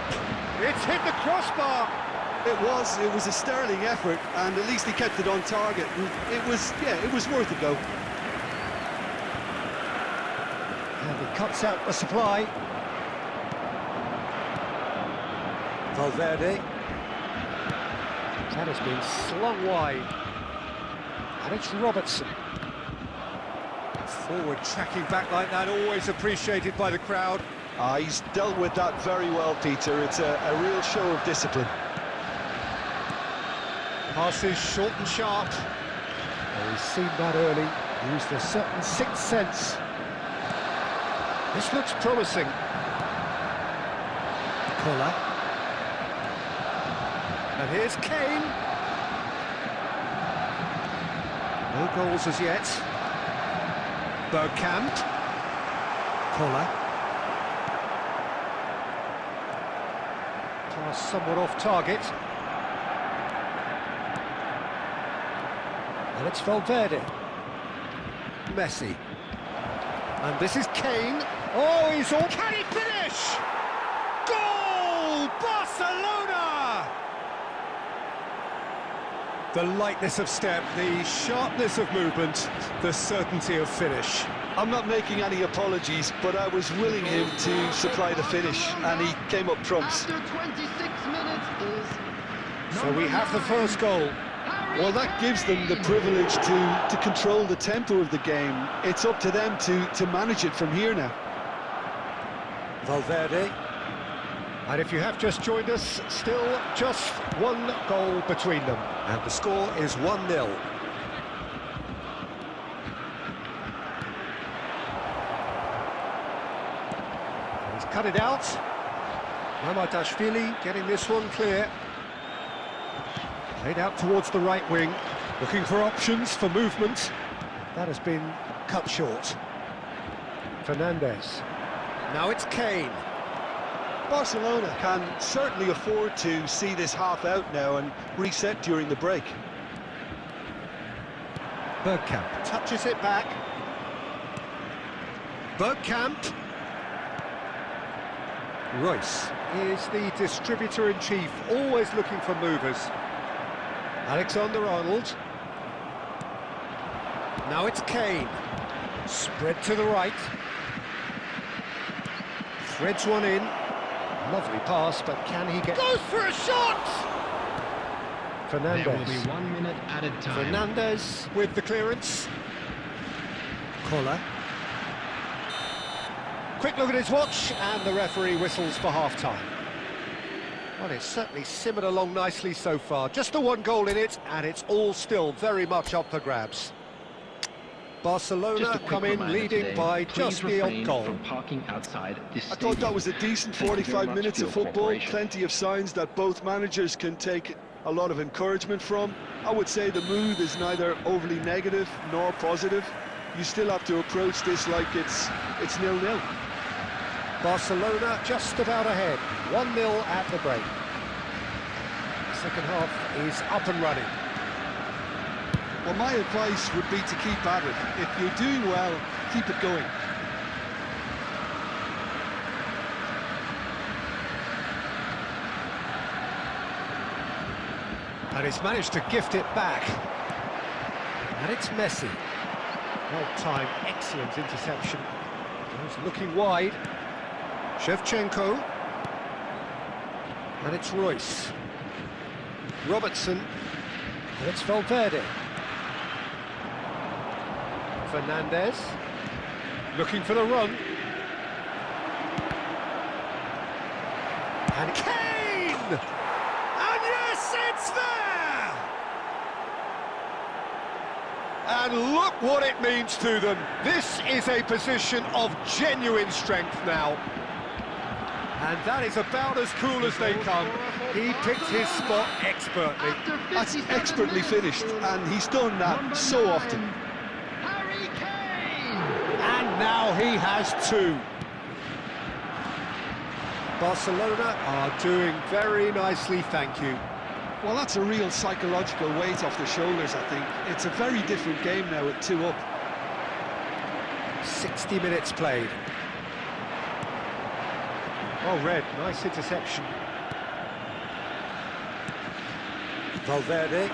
It's hit the crossbar. It was a sterling effort, and at least he kept it on target. It was worth a go. And he cuts out the supply. Valverde. That has been slung wide. And it's Robertson. Forward tracking back like that, always appreciated by the crowd. He's dealt with that very well, Peter. It's a real show of discipline. Passes short and sharp. Oh, he's seen that early. Used a certain sixth sense. This looks promising. Kola. And here's Kane. No goals as yet. Bergkamp. Kola. Pass somewhat off target. And it's Valverde. Messi. And this is Kane. Oh, he's all... Can he finish? Goal! Barcelona! The lightness of step, the sharpness of movement, the certainty of finish. I'm not making any apologies, but I was willing him to supply the finish, and he came up trumps. After 26 minutes is... So we have the first goal. Well, that gives them the privilege to control the tempo of the game. It's up to them to manage it from here now. Valverde. And if you have just joined us, still just one goal between them. And the score is 1-0. He's cut it out. Mamardashvili getting this one clear. Played out towards the right wing, looking for options for movement. That has been cut short. Fernandes. Now it's Kane. Barcelona can certainly afford to see this half out now and reset during the break. Bergkamp touches it back. Bergkamp. Royce is the distributor-in-chief, always looking for movers. Alexander-Arnold. Now it's Kane. Spread to the right. Threads one in. Lovely pass, but can he get... Goes for a shot! Fernandes. There will be 1 minute added time. Fernandes with the clearance. Kola. Quick look at his watch, and the referee whistles for half-time. Well, it's certainly simmered along nicely so far. Just the one goal in it, and it's all still very much up for grabs. Barcelona come in leading by just the odd goal. From parking outside this I thought that was a decent 45 minutes of football. Plenty of signs that both managers can take a lot of encouragement from. I would say the mood is neither overly negative nor positive. You still have to approach this like it's 0-0. Barcelona just about ahead, 1-0 at the break. Second half is up and running. Well, my advice would be to keep at it. If you're doing well, keep it going. And he's managed to gift it back. And it's Messi. Well-timed, excellent interception. He's looking wide. Shevchenko. And it's Royce. Robertson. And it's Valverde. Fernandez. Looking for the run. And Kane! And yes, it's there! And look what it means to them. This is a position of genuine strength now. And that is about as cool as they come. He picked his spot expertly. That's expertly finished, and he's done that so often. Harry Kane! And now he has two. Barcelona are doing very nicely, thank you. Well, that's a real psychological weight off the shoulders, I think. It's a very different game now at 2 up. 60 minutes played. Oh, Red, nice interception. Valverde.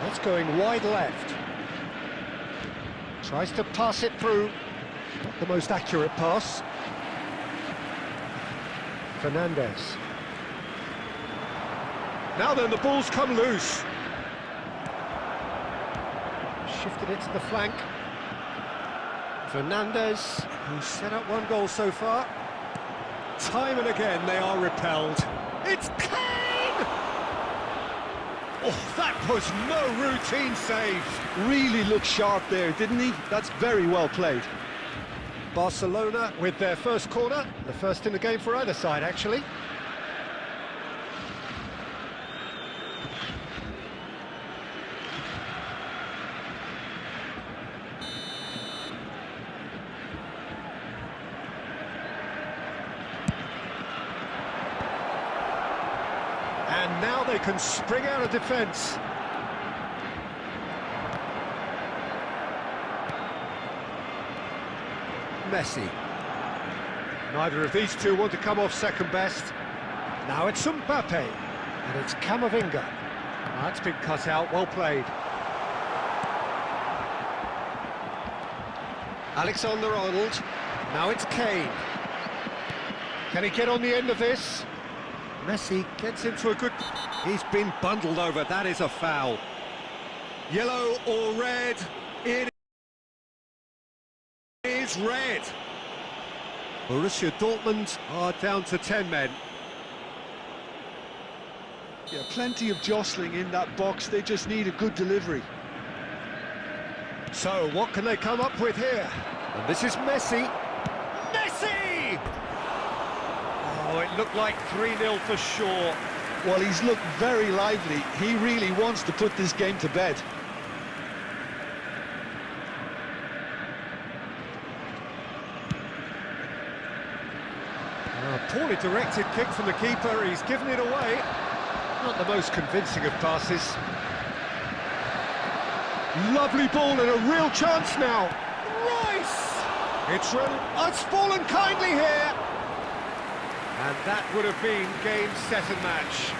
That's going wide left. Tries to pass it through. Not the most accurate pass. Fernandez. Now then, the ball's come loose. Shifted it to the flank. Fernandez, who's set up 1 goal so far. Time and again they are repelled. It's Kane! Oh, that was no routine save. Really looked sharp there, didn't he? That's very well played. Barcelona with their first corner, the first in the game for either side, actually. And now they can spring out of defence. Messi. Neither of these two want to come off second best. Now it's Mbappe, and it's Camavinga. That's been cut out, well played. Alexander-Arnold. Now it's Kane. Can he get on the end of this? Messi gets into a good... He's been bundled over, that is a foul. Yellow or red? It is red. Borussia Dortmund are down to 10 men. Yeah, plenty of jostling in that box. They just need a good delivery. So, what can they come up with here? And this is Messi. Messi! Oh, it looked like 3-0 for sure. Well, he's looked very lively. He really wants to put this game to bed. Poorly directed kick from the keeper, he's given it away. Not the most convincing of passes. Lovely ball and a real chance now. Royce! It's fallen kindly here. And that would have been game, set and match.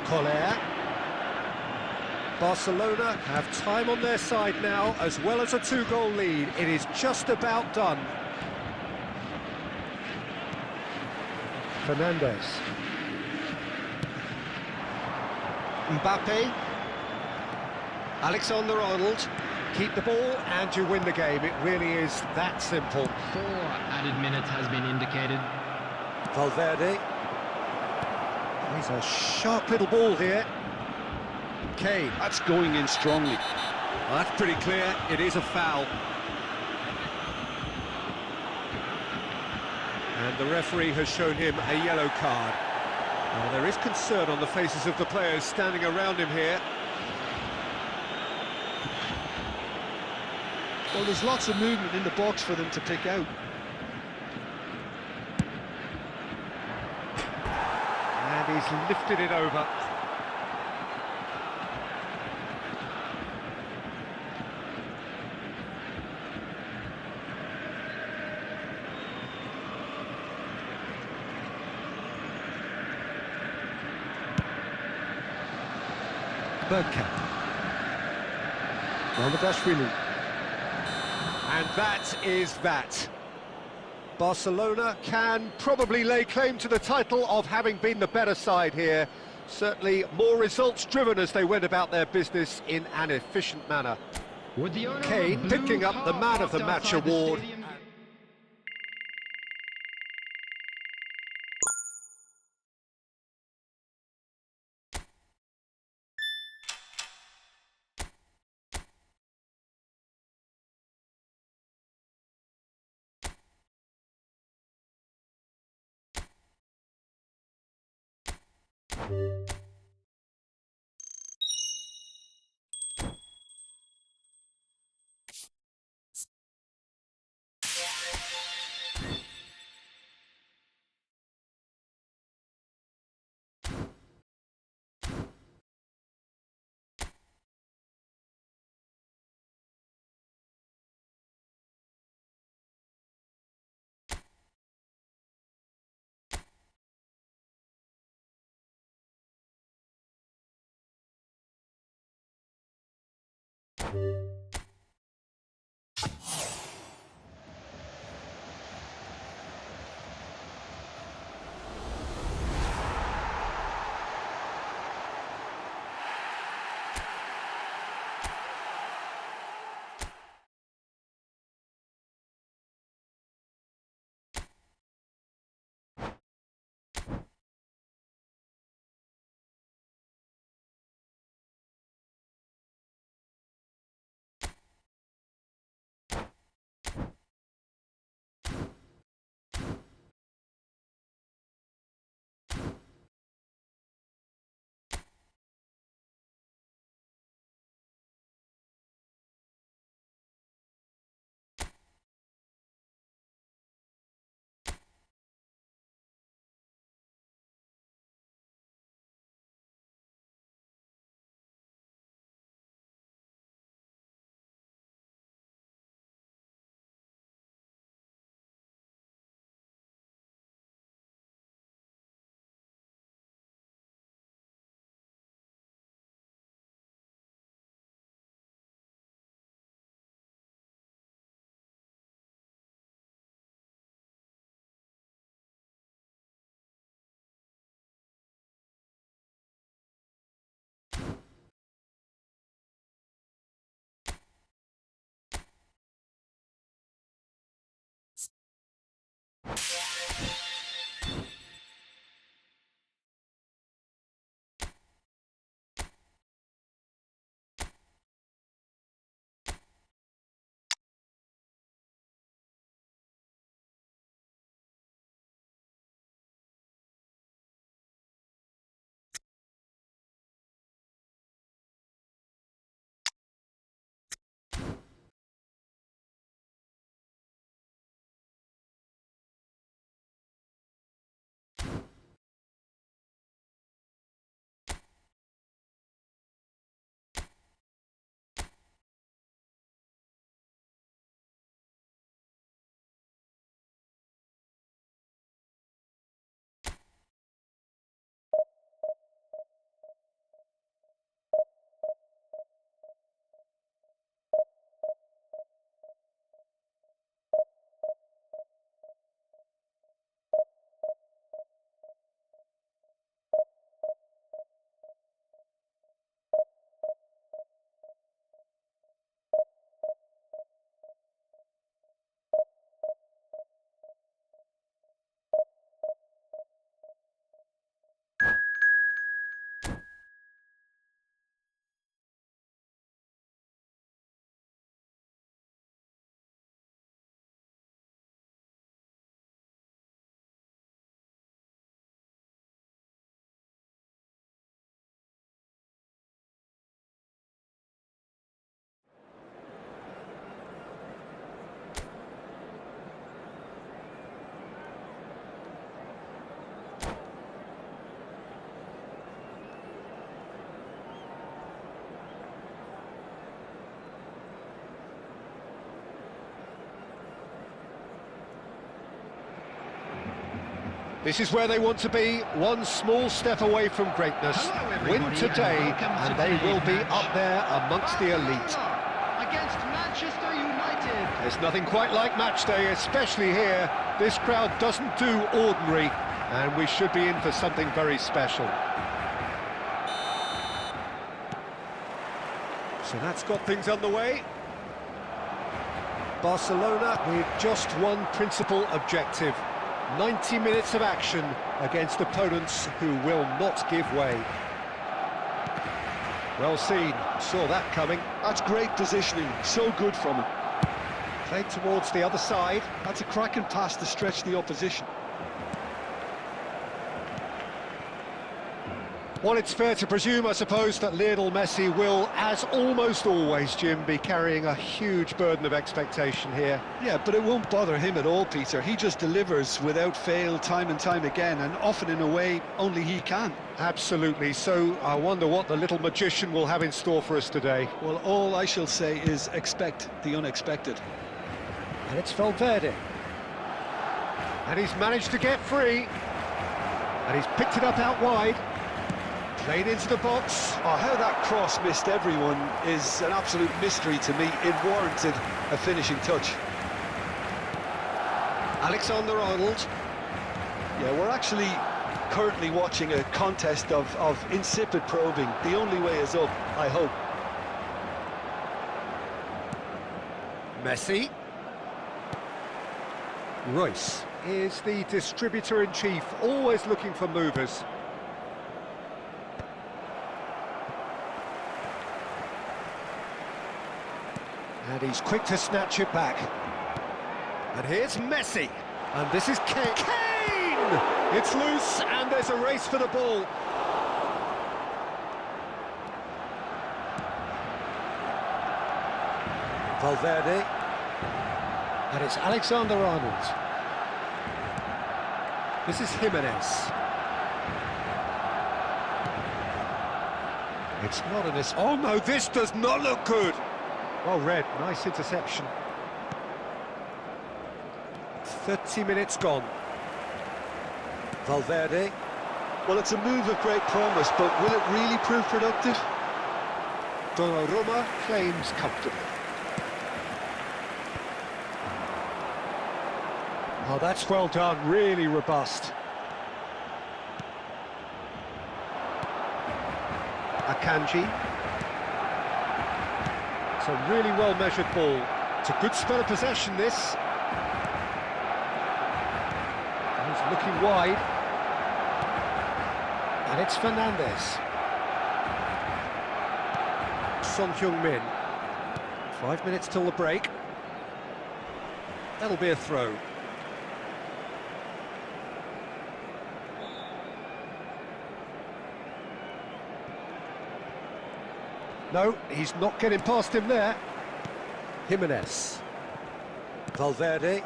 Collier. Barcelona have time on their side now, as well as a 2-goal lead. It is just about done. Fernandez. Mbappe. Alexander-Arnold. Keep the ball and you win the game. It really is that simple. 4 added minutes has been indicated. Valverde. He's a sharp little ball here. Kane. That's going in strongly. Well, that's pretty clear. It is a foul. And the referee has shown him a yellow card. Now, there is concern on the faces of the players standing around him here. Well, there's lots of movement in the box for them to pick out. And He's lifted it over. Bergkamp. Ramadashvili. And that is that. Barcelona can probably lay claim to the title of having been the better side here. Certainly more results-driven as they went about their business in an efficient manner. With the owner of a Kane blue picking up the car Man of the parked Match outside the award. stadium. This is where they want to be, one small step away from greatness. Hello, Win everybody, today, and welcome and to they will today's be match. up there amongst the elite. Against Manchester United. There's nothing quite like match day, especially here. This crowd doesn't do ordinary, and we should be in for something very special. So that's got things underway. Barcelona with just one principal objective. 90 minutes of action against opponents who will not give way. Well seen, saw that coming. That's great positioning, so good from him. Played towards the other side. That's a cracking pass to stretch the opposition. Well, it's fair to presume, I suppose, that Lionel Messi will, as almost always, Jim, be carrying a huge burden of expectation here. Yeah, but it won't bother him at all, Peter. He just delivers without fail time and time again, and often in a way only he can. Absolutely, so I wonder what the little magician will have in store for us today. Well, all I shall say is expect the unexpected. And it's Valverde. And he's managed to get free. And he's picked it up out wide. Played into the box. Oh, how that cross missed everyone is an absolute mystery to me. It warranted a finishing touch. Alexander-Arnold. Yeah, we're actually currently watching a contest of insipid probing. The only way is up, I hope. Messi. Royce is the distributor-in-chief, always looking for movers. And he's quick to snatch it back. And here's Messi. And this is Kane. Kane! It's loose, and there's a race for the ball. Valverde. And it's Alexander-Arnold. This is Jimenez. It's not an... Oh no, this does not look good. Well read, nice interception. 30 minutes gone. Valverde. Well, it's a move of great promise, but will it really prove productive? Donnarumma claims comfortably. Oh, that's well done, really robust. Akanji. It's a really well-measured ball. It's a good spell of possession, this. He's looking wide. And it's Fernandez. Son Heung-min. 5 minutes till the break. That'll be a throw. No, he's not getting past him there. Jimenez. Valverde.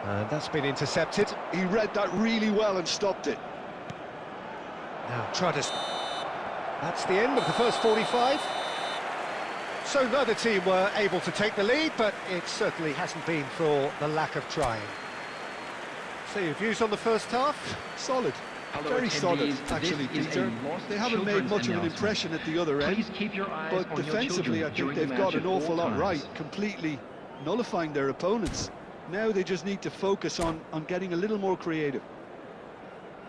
And that's been intercepted. He read that really well and stopped it. Now, try to... That's the end of the first 45. So neither team were able to take the lead, but it certainly hasn't been for the lack of trying. So your views on the first half? Solid. Hello, Very solid, attendees. actually, This is Peter. a Lost They haven't made Children's much of an announcement. impression at the other end, Please keep your eyes but on your defensively I children think they've during got the an match at awful all lot right, times. completely nullifying their opponents. Now they just need to focus on getting a little more creative.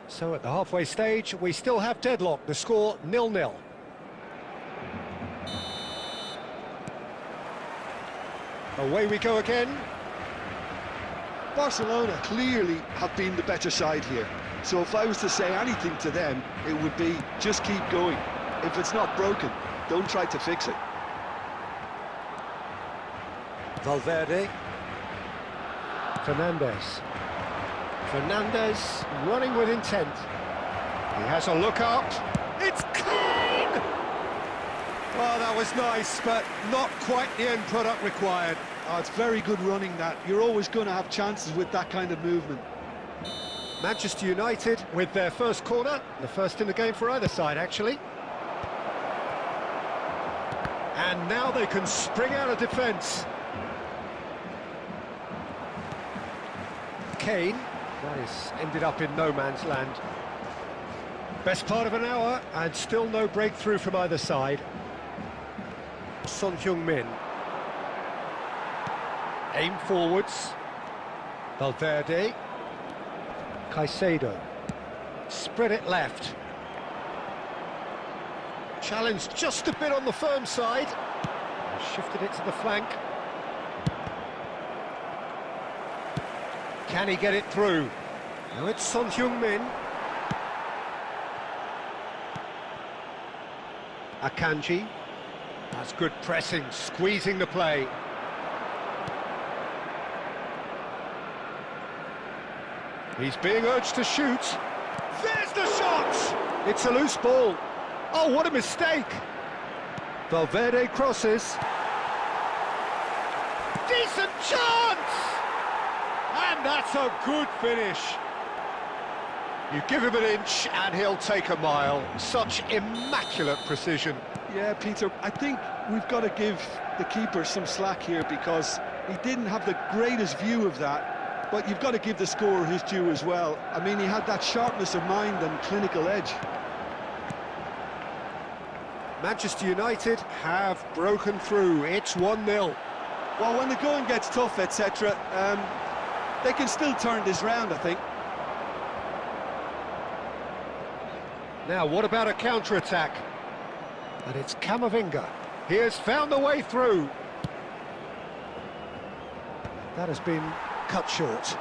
So at the halfway stage, we still have deadlock. The score 0-0. Away we go again. Barcelona clearly have been the better side here. So if I was to say anything to them, it would be just keep going. If it's not broken, don't try to fix it. Valverde. Fernandez. Fernandez running with intent. He has a look up. It's Kane! Well, that was nice, but not quite the end product required. Oh, it's very good running that. You're always going to have chances with that kind of movement. Manchester United with their first corner, the first in the game for either side, actually. And now they can spring out of defence. Kane. That is ended up in no man's land. Best part of an hour, and still no breakthrough from either side. Son Heung-min. Aim forwards. Valverde. Caicedo. Spread it left. Challenged just a bit on the firm side. Shifted it to the flank. Can he get it through? Now it's Son Heung-min. Akanji. That's good pressing, squeezing the play. He's being urged to shoot. There's the shot! It's a loose ball. Oh, what a mistake! Valverde crosses. Decent chance! And that's a good finish. You give him an inch and he'll take a mile. Such immaculate precision. Yeah, Peter, I think we've got to give the keeper some slack here because he didn't have the greatest view of that, but you've got to give the scorer his due as well. I mean, he had that sharpness of mind and clinical edge. Manchester United have broken through. It's 1-0. Well, when the going gets tough, etc., they can still turn this round, I think. Now, what about a counter-attack? And it's Camavinga. He has found the way through. That has been cut short.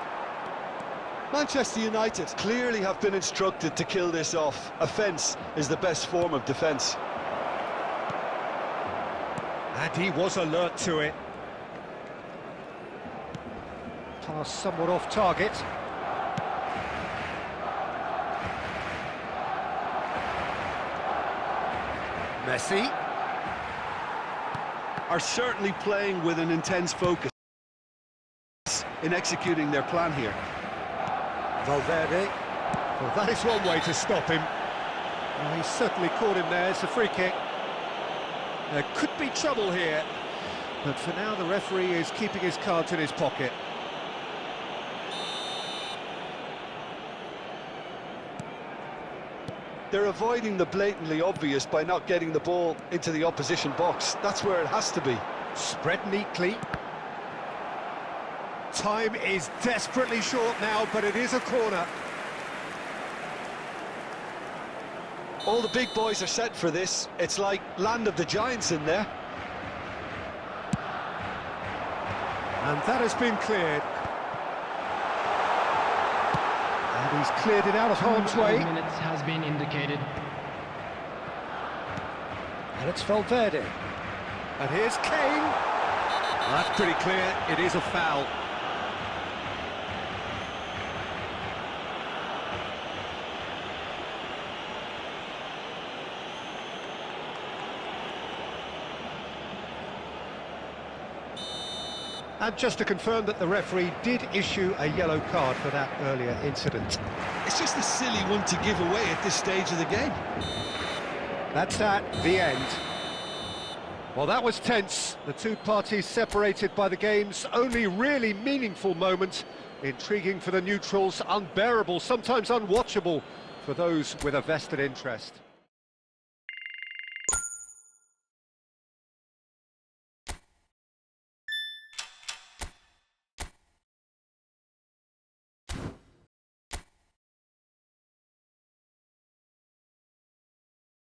Manchester United clearly have been instructed to kill this off. Offence is the best form of defence. And he was alert to it. Pass somewhat off target. Messi. Are certainly playing with an intense focus in executing their plan here. Valverde. Well, that is one way to stop him. Well, he certainly caught him there. It's a free kick. There could be trouble here, but for now the referee is keeping his cards in his pocket. They're avoiding the blatantly obvious by not getting the ball into the opposition box. That's where it has to be. Spread neatly. Time is desperately short now, but it is a corner. All the big boys are set for this. It's like land of the giants in there. And that has been cleared. And he's cleared it out of harm's way. 2 minutes has been indicated. And it's Valverde. And here's Kane. That's pretty clear. It is a foul. And just to confirm that the referee did issue a yellow card for that earlier incident. It's just a silly one to give away at this stage of the game. That's at the end. Well, that was tense. The two parties separated by the game's only really meaningful moment. Intriguing for the neutrals, unbearable, sometimes unwatchable for those with a vested interest.